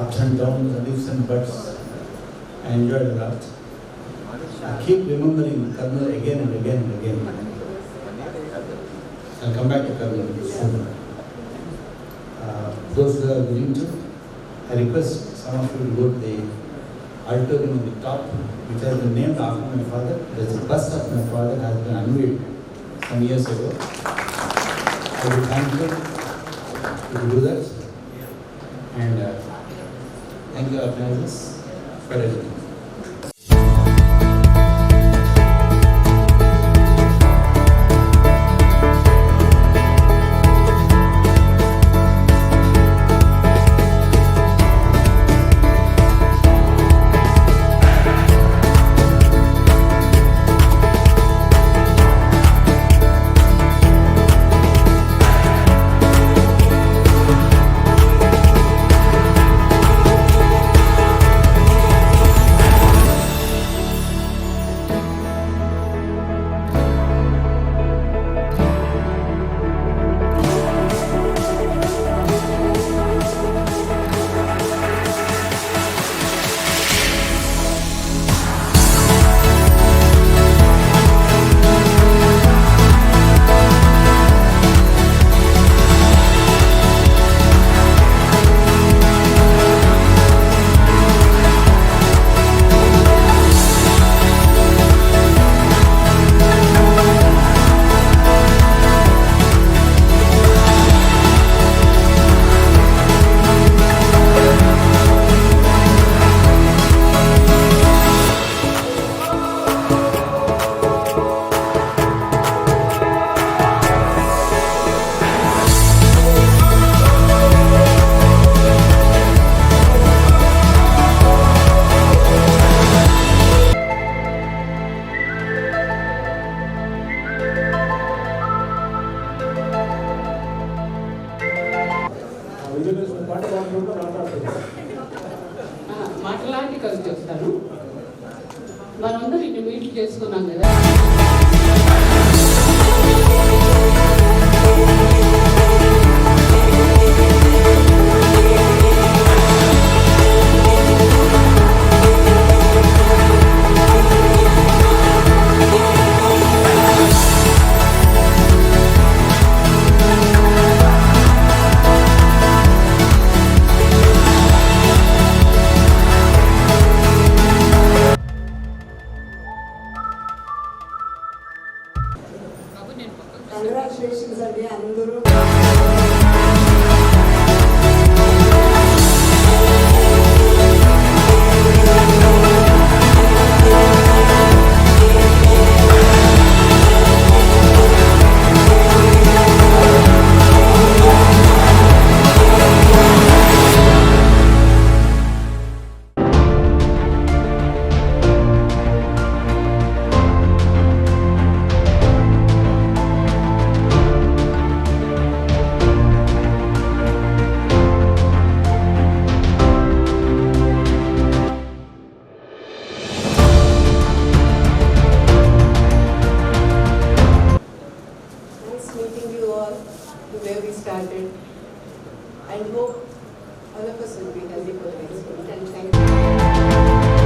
ups and downs, and ifs and buts. I enjoyed a lot. I keep remembering Karnool again and again and again. I'll come back to Karnool soon. Those who are willing to, I request some of you to go to the auditorium on the top, which has been named after my father. There's a bust of my father has been unveiled some years ago. I will thank you to do that. And thank you organizers for everything. మాట్లాడి కలిసి చెప్తాను. మనందరూ ఇటు మీట్ చేసుకున్నాం కదా. కంగ్రాచులేషన్స్ అండి అందరూ. Meeting you all to where we started, and hope all of us will be healthy for the next week. And thank you.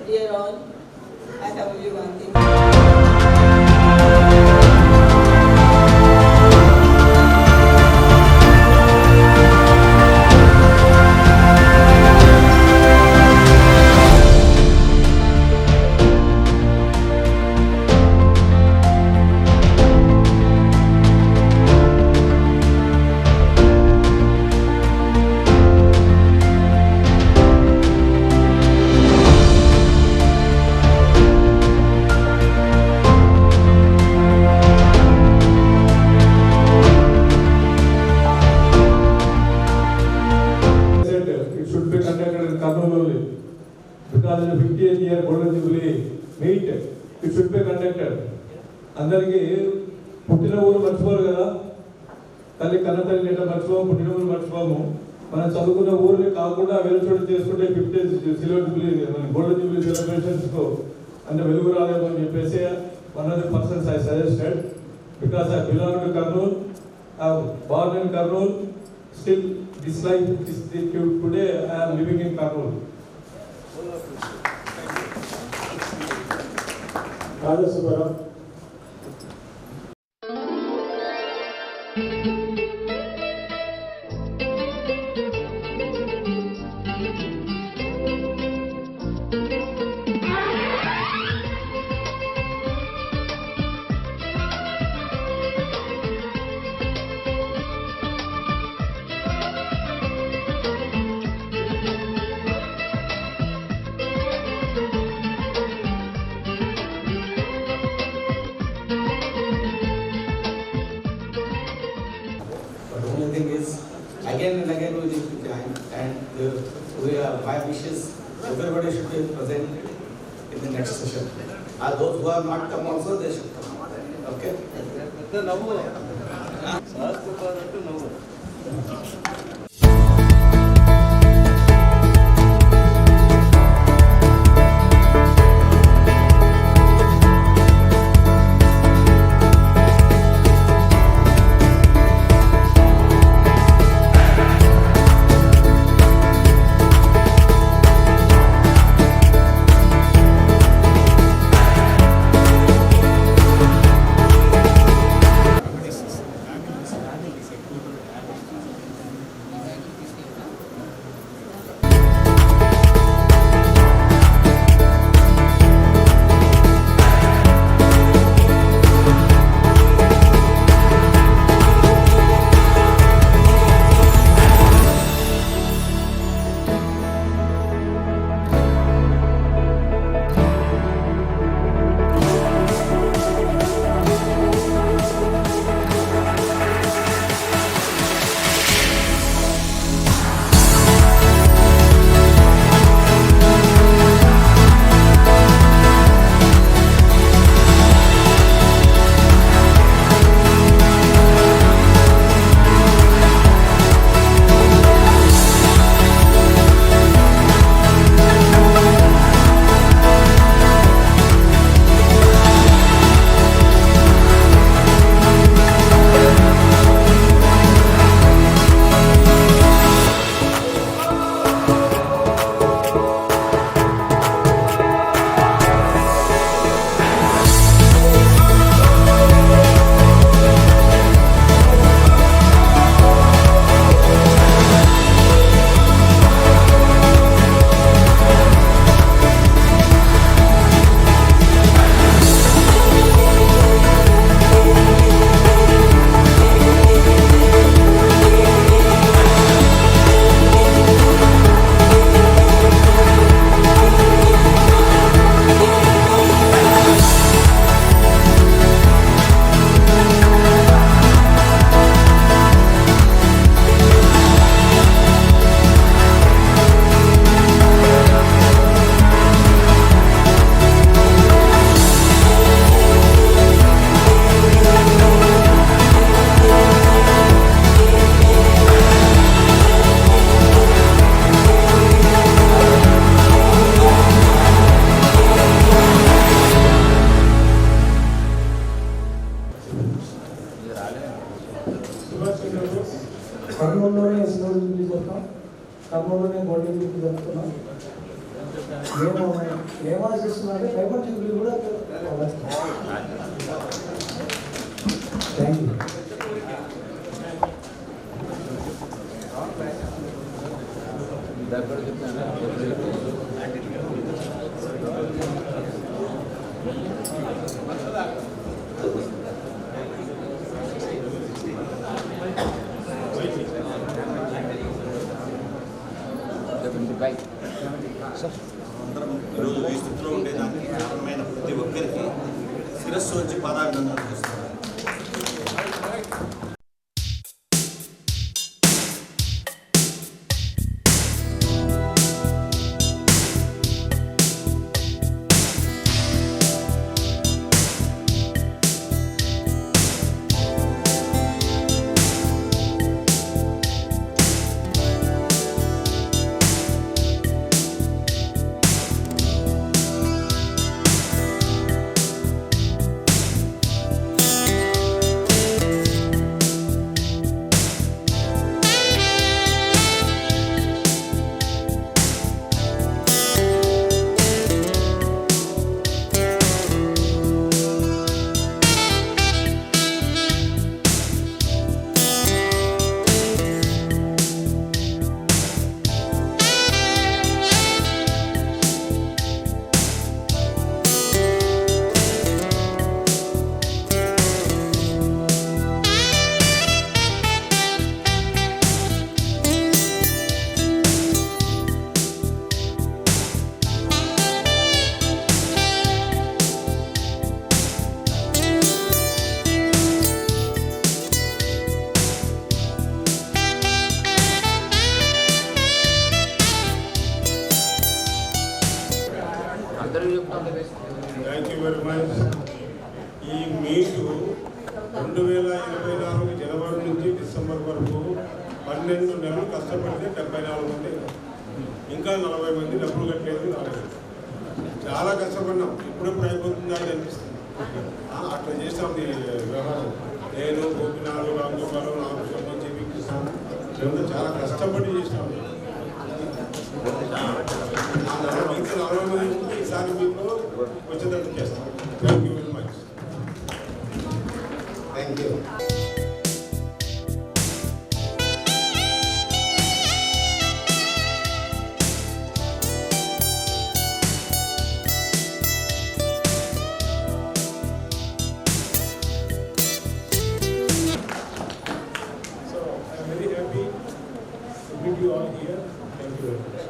Dear all, I have only one thing. It should be conducted in Kurnool only. Because in the 50th year Golden Jubilee meet, it should be conducted. అందరికీ పుట్టిన ఊరు మర్చిపోరు కదా, తల్లి కన్న తల్లి ఎట్లా మర్చిపోము, పుట్టిన ఊరు మర్చిపోము. మనం చదువుకున్న ఊరిని కాకుండా వేరే చోటు చేసుకుంటే 50th సిల్వర్ జూబ్లీ మన గోల్డెన్ జూబ్లీ సెలబ్రేషన్స్కు అంటే వెలుగు రాలేము అని చెప్పేసి one of the persons I suggested, because I belong to Kurnool, I was born in Kurnool, still this life is today I am living in Kurnool. Radha Subara. But the only thing is, again and again we need to join, and my wish is everybody should be present in the next session. And those who have not come also, they should come. Okay? కర్నూలులోనే సిల్వర్ జూబ్లీ జరుపుతాం, కర్నూలులోనే గోల్డెన్ జూబ్లీ జరుపుతున్నాం. ఏం ఆశిస్తున్నారంటే డైమండ్ జూబ్లీ కూడా థ్యాంక్ యూ. అందరం ఈరోజు ఈ స్థితిలో ఉండేదానికి కారణమైన ప్రతి ఒక్కరికి శిరస్సు వచ్చి పాదాభినందనలు చేస్తున్నారు. Thank you very much. ఈ మీటు 2024 జనవరి నుంచి డిసెంబర్ వరకు 12 నెలలు కష్టపడితే 74 మంది, ఇంకా 40 మంది డబ్బులు కట్టలేదు రాలేదు. చాలా కష్టపడినాం, ఇప్పుడెప్పుడు అయిపోతుందా అని అనిపిస్తుంది. అట్లా చేసాం ఈ వ్యవహారం. నేను గోపినాథ్, రామగోపాలం, రామకృష్ణ, జీవి కృష్ణ మేమంతా చాలా కష్టపడి చేసినాం. ఇంకా 40 మంది ఈసారి మీకు వచ్చేటట్టు చేస్తాం. Thank you very much. Thank you. So I'm very happy to meet you all here. Thank you very much.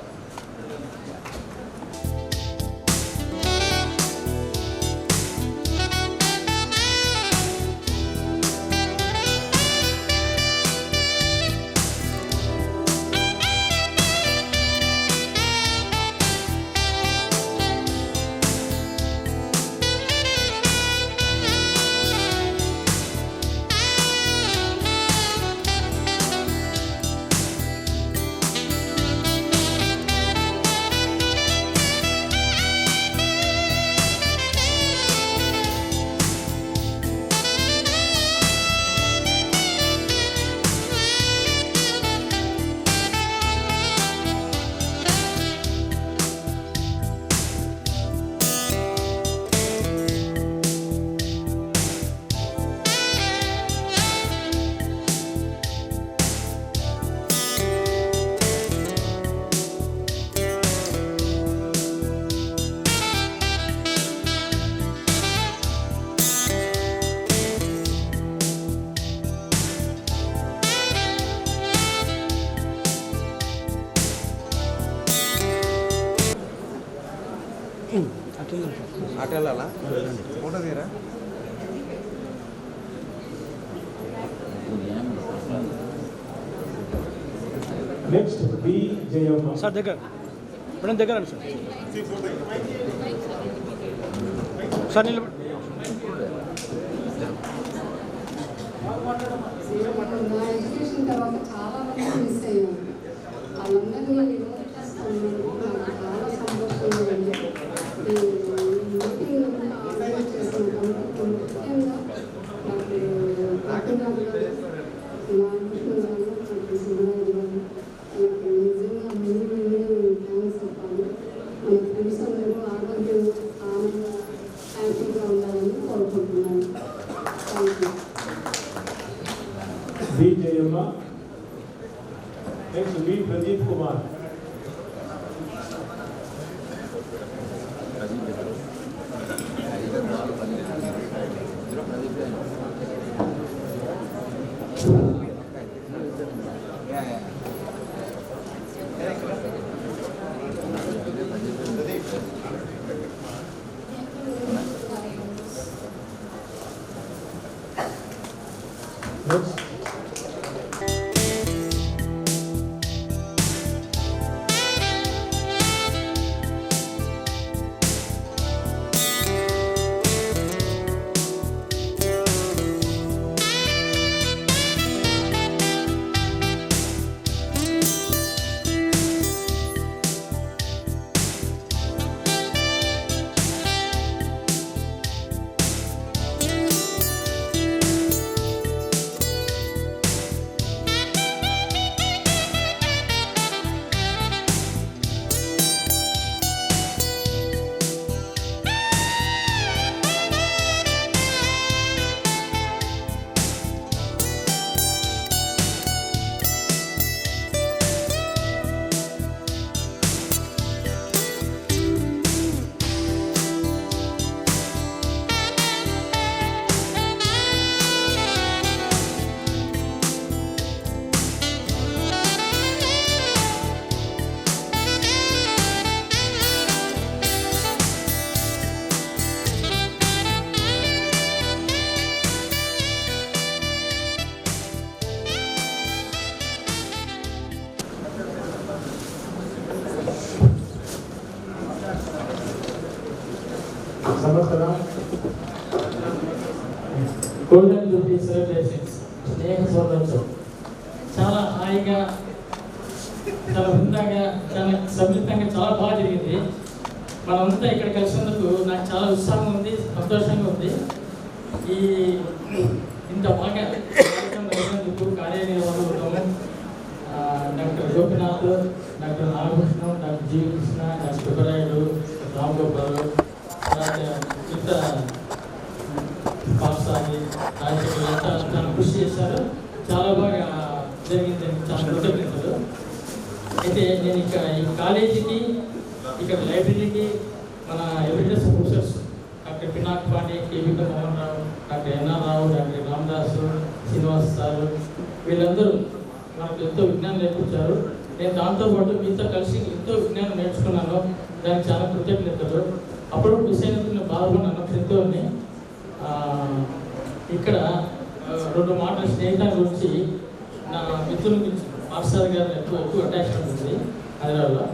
అటు వెళ్ళాలా ఫోటో తీరా నెక్స్ట్ బి జయమ్మ సార్ దగ్గర మేడం దగ్గర రండి సార్ సార్ నిలబడి నా ఎడ్యుకేషన్ తర్వాత చాలా మంది మిస్ అయ్యాను. వాళ్ళందరినీ నాకు చాలా సంతోషంగా ఉంది. ఈ మీటింగ్ ఆర్గనైజ్ చేసిన ముఖ్యంగా నాకు పార్టీనాథ్ గారు, రామకృష్ణ గారు, నాకు B. Jayamma. Next, V. Pradeep Kumar. Next. Golden jubilee celebrations స్నేహ సౌందర్యం చాలా హాయిగా, చాలా హుందాగా, చాలా సమ్మిళితంగా చాలా బాగా జరిగింది. మనమంతా ఇక్కడ కలిసినందుకు నాకు చాలా ఉత్సాహం ఉంది, సంతోషంగా ఉంది. ఈ ఇంత బాగా కార్యక్రమం జరిగినందుకు కార్యనిర్వాహకులు doctor Gopinath, doctor Nagabhushanam, doctor G Krishna, doctor Subbarayudu, Ram Gopal, ఇతర పాఠశాలి రాజకీయ చాలా కృషి చేశారు. చాలా బాగా జరిగిందని చాలా కృతజ్ఞతలు. అయితే నేను ఇక్కడ ఈ కాలేజీకి, ఇక్కడ లైబ్రరీకి మన evidence professors doctor Pinak Pandey, కేవిక Mohan Rao, doctor NR రావు, డాక్టర్ రామదాసు, శ్రీనివాస్ సారు, వీళ్ళందరూ నాకు ఎంతో విజ్ఞానం నేర్పించారు. నేను దాంతోపాటు మీతో కలిసి ఎంతో విజ్ఞానం నేర్చుకున్నాను. దానికి చాలా కృతజ్ఞతలు. అప్పుడు విషయాన్ని బాగున్నాను ఎంతోని. ఇక్కడ రెండు మాటల స్నేహితుల గురించి నా మిత్రుల గురించి పాఠశాల గారు ఎక్కువ అటాచ్మెంట్ ఉంది హైదరాబాద్లో.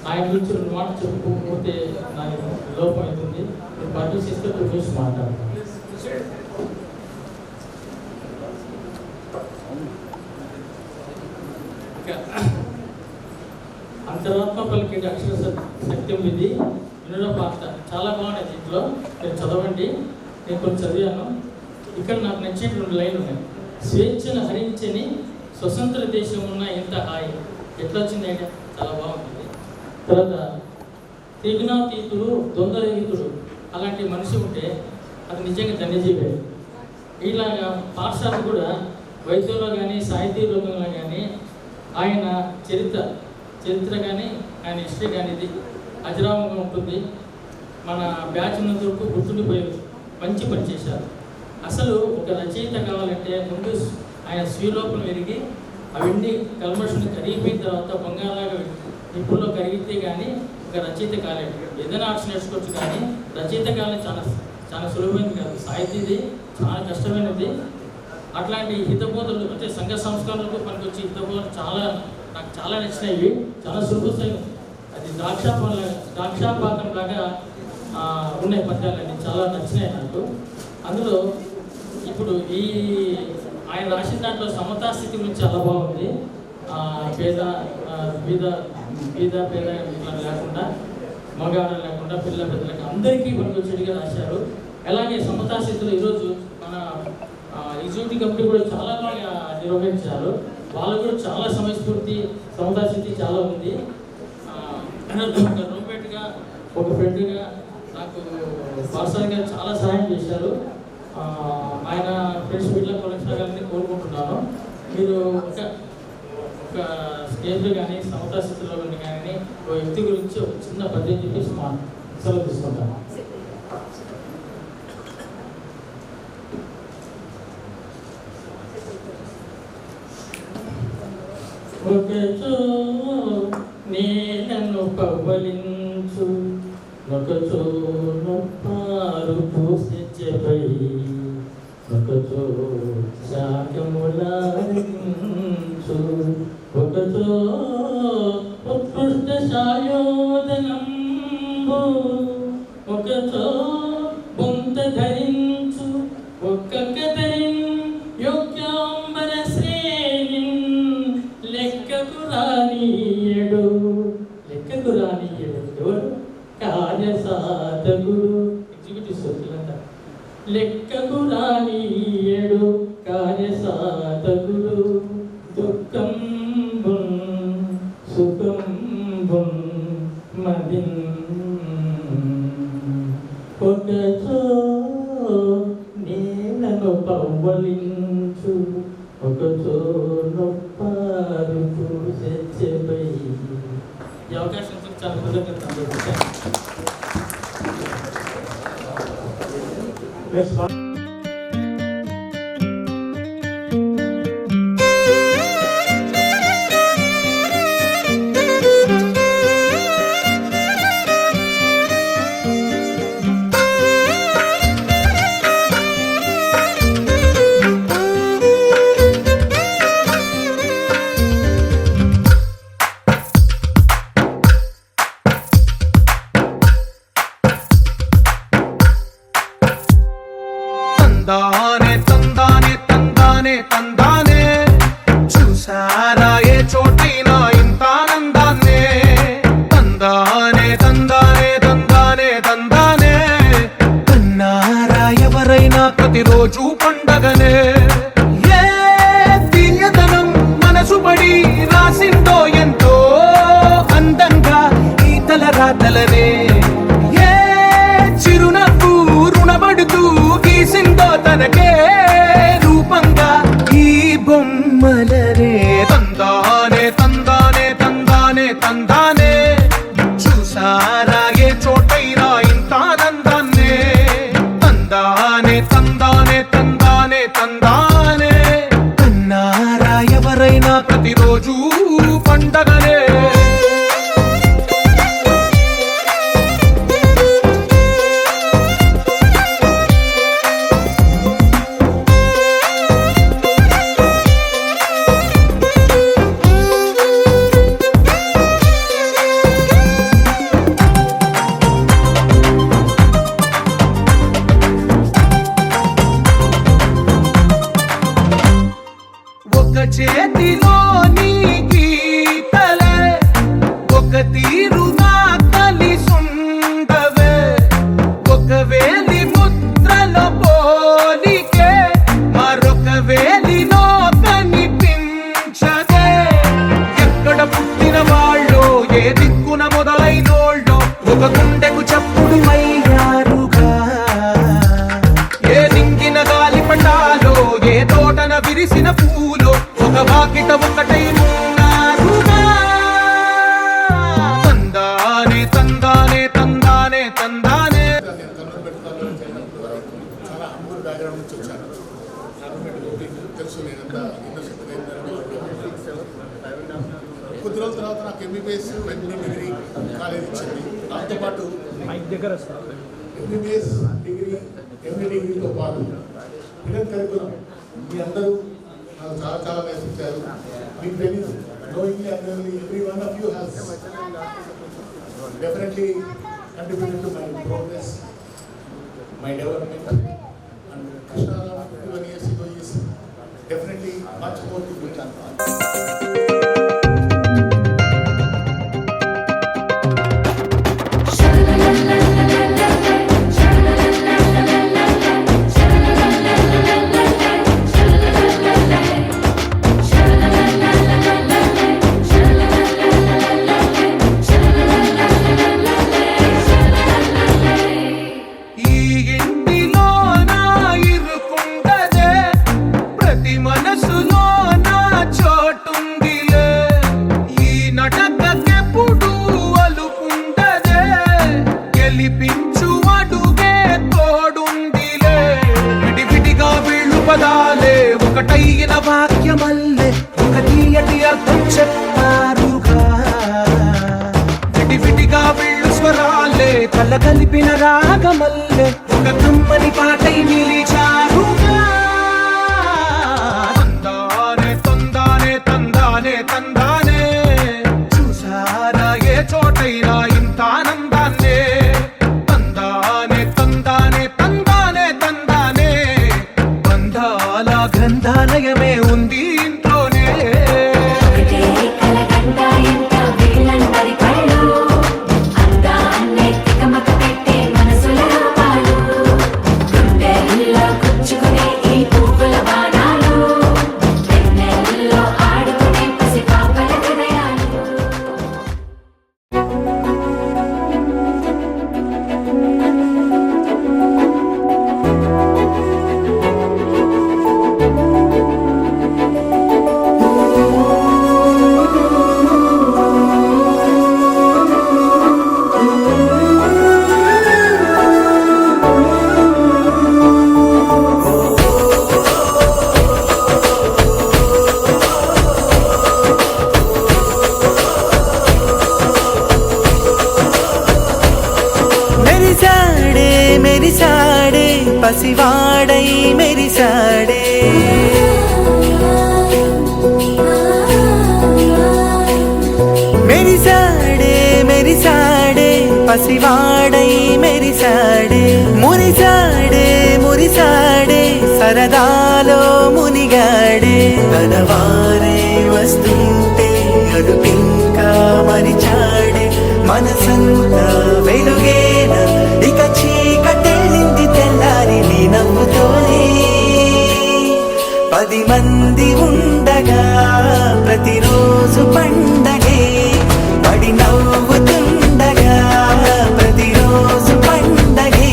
ఆయన గురించి రెండు మాటలు చెప్పుకోకపోతే నాకు లోపం అవుతుంది. నేను పర్మిషిస్తే చూసి మాట్లాడతాను. అంతరాత్మ పలికే అక్షర సత్యం ఇది వినడం పాత్ర చాలా బాగున్నాయి. దీంట్లో మీరు చదవండి. నేను కొంచెం చదివాను. ఇక్కడ నాకు నచ్చిన రెండు లైన్లు ఉన్నాయి. స్వేచ్ఛను హరించని స్వతంత్ర దేశం ఉన్న ఎంత హాయి. ఎట్లా వచ్చింది ఐడియా? చాలా బాగుంటుంది. తర్వాత త్రిగుణాతీతుడు, ద్వంద్వరహితుడు అలాంటి మనిషి ఉంటే అది నిజంగా ధన్యజీవే. ఇలాగా పాఠశాల కూడా వైద్యంలో కానీ సాహితీ రంగంలో కానీ ఆయన చరిత్ర కానీ ఆయన హిస్టరీ కానీ ఇది అజరామంగా ఉంటుంది. మన బ్యాచ్ ఉన్నందుకు గుర్తుండిపోయి మంచి పని చేశారు. అసలు ఒక రచయిత కావాలంటే ముందు ఆయన స్వీలోపం ఎరిగి అవన్నీ కల్మషుని కరిగిపోయిన తర్వాత బంగాళలాగా నిప్పుల్లో కరిగితే కానీ ఒక రచయిత కాలేదు. ఏదైనా ఆర్ట్స్ నేర్చుకోవచ్చు కానీ రచయిత కాలం చాలా సులభమైనది కాదు. సాహితీది చాలా కష్టమైనది. అట్లాంటి హితబోధలు అంటే సంఘ సంస్కరణలకు పనికొచ్చి హితబోధలు నాకు చాలా నచ్చినాయి. చాలా సులభమైన అది ద్రాక్షాపాకం లాగా ఉన్నాయి పద్యాలన్నీ చాలా నచ్చినాయి నాకు. అందులో ఇప్పుడు ఆయన రాసిన దాంట్లో సమతా స్థితి గురించి చాలా బాగుంది. పేద ఇట్లా లేకుండా, మగాడ లేకుండా, పిల్ల పెద్దలకు అందరికీ పనికొచ్చేట్టుగా రాశారు. అలాగే సమతా స్థితిలో ఈరోజు మన ఎగ్జిక్యూటివ్ కమిటీ కూడా చాలా బాగా నిర్వహించారు. వాళ్ళు కూడా చాలా సమయస్ఫూర్తి, సమతా స్థితి చాలా ఉంది. ఒక రూమ్మేట్గా, ఒక ఫ్రెండ్గా నాకు పాఠశాల గారు చాలా సహాయం చేశారు. ఆయన ఫ్రెండ్స్ వీళ్ళ కొనసాగాలని కోరుకుంటున్నాను. మీరు ఒక స్టేజ్లో కానీ సమతా స్థితిలో కానీ ఒక వ్యక్తి గురించి ఒక చిన్న పద్యం చెప్పేసి మా సెలవు తీసుకుంటాను. ఒకచో నేలను పవ్వలించు, ఒకచో నొప్పారు పూసెచ్చపై, ఒకచో శాఖములారించు, ఒకచో ఉత్కృష్ట సాయోధనంబు, ఒకచో బొంత ధరించు, ఒక్కొక్క ధరిన్ యోగ్యాంబర శ్రేణి లెక్కకు రానీయడు. లెక్కకు రానీయడు ఎవరు? కార్యసాధకుడు, ఎగ్జిక్యూటివ్ సోర్సులంట. లెక్కకు రానీయడు కార్యసాధకుడు, దుఃఖం సుఖం మదిన్. ఒకచో నేలను పవ్వలించు, ఒకచో నొప్పారు పూసెచ్చపై. ఈ అవకాశం చాలా కృతజ్ఞతలు. తందానే తందానే తందానే తందానే, చూసారా ఏ చోటైనా ఇంత ఆనందాన్నే. తందానే తందానే తందానే తందానే, కన్నారా ఎవరైనా ప్రతిరోజు పండగనే. ఏ తీయదనం మనసు పడి రాసిందో ఎంతో అందంగా ఈ తలరాతలనే. ఏ చిరునవ్వు రుణపడుతూ గీసిందో తనకే రూపంగా ఈ బొమ్మలనే. తందానే తందానే తందానే తందానే, చూసారా ఏ చోటైనా ఇంత ఆనందాన్నే. తందానే తందానే తందానే తందానే, కన్నారా ఎవరైనా ప్రతిరోజు పండగనే. ఒక చేతిలో నీ గీతలే, ఒక తీరుగా కలిసుండవే. ఒక వేలి ముద్రలో పోలికే మరొక వేలిలో కనిపించదే. ఎక్కడ పుట్టిన వాళ్ళో ఏ దిక్కున మొదలైనోళ్ళో ఒక గుండెకు చప్పుడు అయ్యారుగా. ఏ నింగిన గాలి పటాలో ఏ తోటన విరిసిన పూలో ఒక వాకిట ఒకటై ఉన్నారుగా. తందానే తందానే తందానే తందానే. చాలా హంబుల్ బ్యాక్గ్రౌండ్ నుంచి వచ్చాను. తెలుసు నేనంతా కొద్ది రోజుల తర్వాత నాకు ఎంబీబీఎస్ ఎంబీ డిగ్రీ కాలేజ్ ఇచ్చింది. దాంతోపాటు ఎంబీబీఎస్ డిగ్రీ ఎంబీ డిగ్రీతో పాటు ఇండియన్ కరికులం మీ అందరూ నాకు చాలా చాలా నేర్పించారు. మీకు తెలియదు, knowingly and unknowingly every one of you has definitely contributed to my progress, my development, and Krishna 51 years ago is definitely much more to be done. ఈ ఇంటిలో నా ఇరుకుండదే, ప్రతి మనసులో నా ఒకటైన వాక్యమల్లే ఒక తీయటి అర్థం చెప్పారుగా విడివిడిగా వెళ్ళు స్వరాలే కల కలిపిన రాగమల్లే ఒక కమ్మని పాటై నిలిచారుగా తందానే తందానే తందానే తందానే చూసారా ఏ చోటైనా ఇంత ఆనందాన్నే తందానే తందానే తందానే తందానే బంధాల గ్రంథాలయమే ఉంది ఇంట్లోనే పసివాడై మెరిసాడే మెరిసాడే మెరిసాడే పసివాడై మెరిసాడే మురిసాడే మురిసాడే సరదాలో మునిగాడే తనవారే వస్తుంటే అడుపింకా మరిచాడే మనసంతా వెలుగేన ఇక చీకటెళ్ళింది తెల్లారి నీ నవ్వుతోనే 10 మంది ఉండగా ప్రతిరోజు పండగే పడి నవ్వుతుండగా ప్రతిరోజు పండగే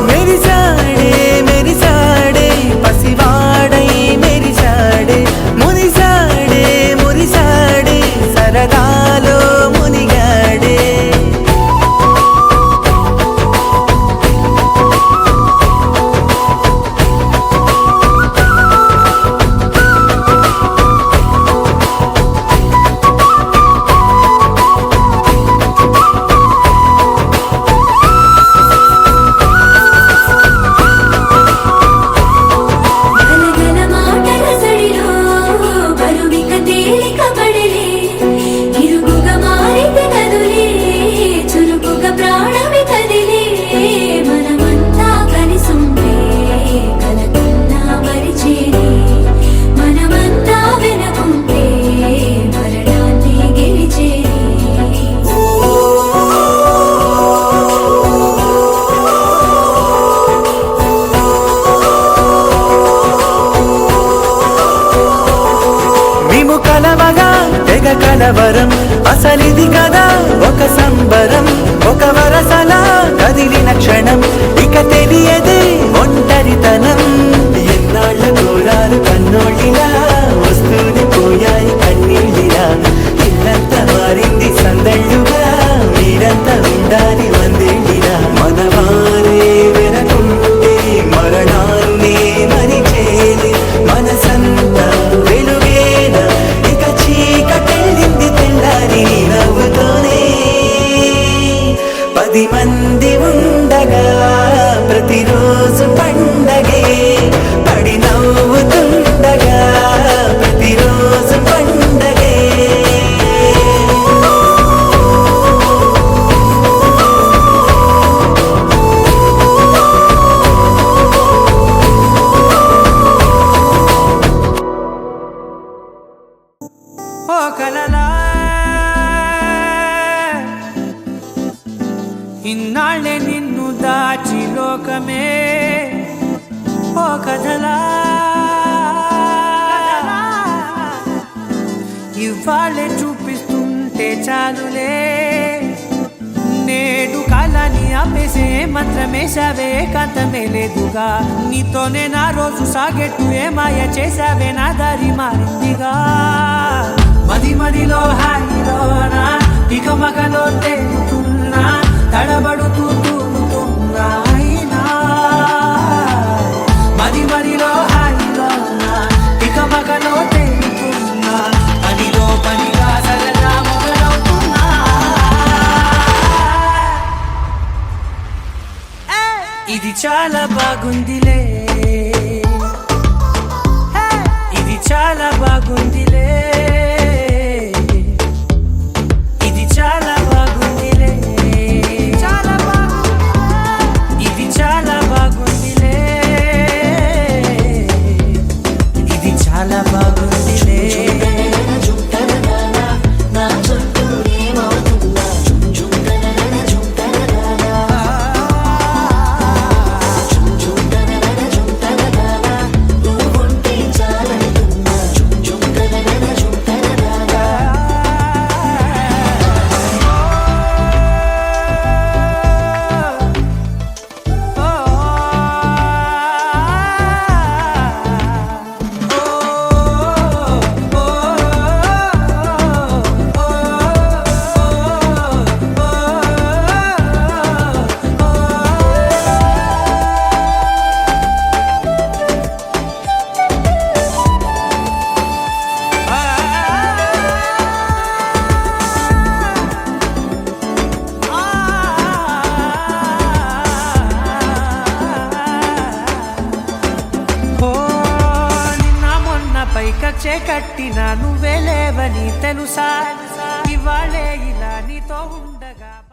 మెరిసాడే మెరిసాడే పసివాడై మెరిసాడే మురిసాడే మురిసాడే సరదాలో మునిగాడే కలవరం అసలిది కదా ఒక సంబరం ఒక వరసలా కదిలిన క్షణం ఇక తెలియదే ఒంటరితనం ఎన్నాళ్ళ కోరాలు కన్నోళ్ళిలా వస్తూనే పోయాయి కన్నీళ్ళిలా ఇల్లంతా మారింది సందళ్ళుగా మీరంతా ఉండాలి వందేళ్ళిలా మనవారే వెనకుంటే మరణాన్ని మరిచేది మనసంతా వెలుగేనా ఇక చీకటెళ్ళింది తెల్లారి నవ్వుతోనే 10 మంది ఉండగా ప్రతిరోజు పండగే పడి నవ్వుతుండగా ప్రతిరోజు పండగే ఓ కలలా ఇన్నాళ్ళే నిన్ను దాచి లోకమే ఓ కథలా ఇవాళ్ళే చూపిస్తుంటే చాలులే నేడు కాలాన్ని ఆపేసే మంత్రమేసావే కాంతమే లేదుగా నీతోనే నా రోజు సాగెట్టు ఏ మాయ చేసావే నా దారి మారిందిగా మది మదిలో హాయిలోనా పికమకలో తేలుతున్నా తడబడుతూ తూగుతున్నా అయినా మది మదిలో హాయిలోనా పికమకలో తేలుతున్నా పనిలో పనిగా సరదా మొదలవుతున్నా ఇది చాలా బాగుందిలే ఇది చాలా బాగుందిలే ఇది చాలా బాగుందిలే చాలా ఇది చాలా బాగుందిలే ఇది చాలా బాగుందిలే పైకచ్చే కట్టినా నువ్వే లేవని తెలుసా ఇవాళే ఇలా నీతో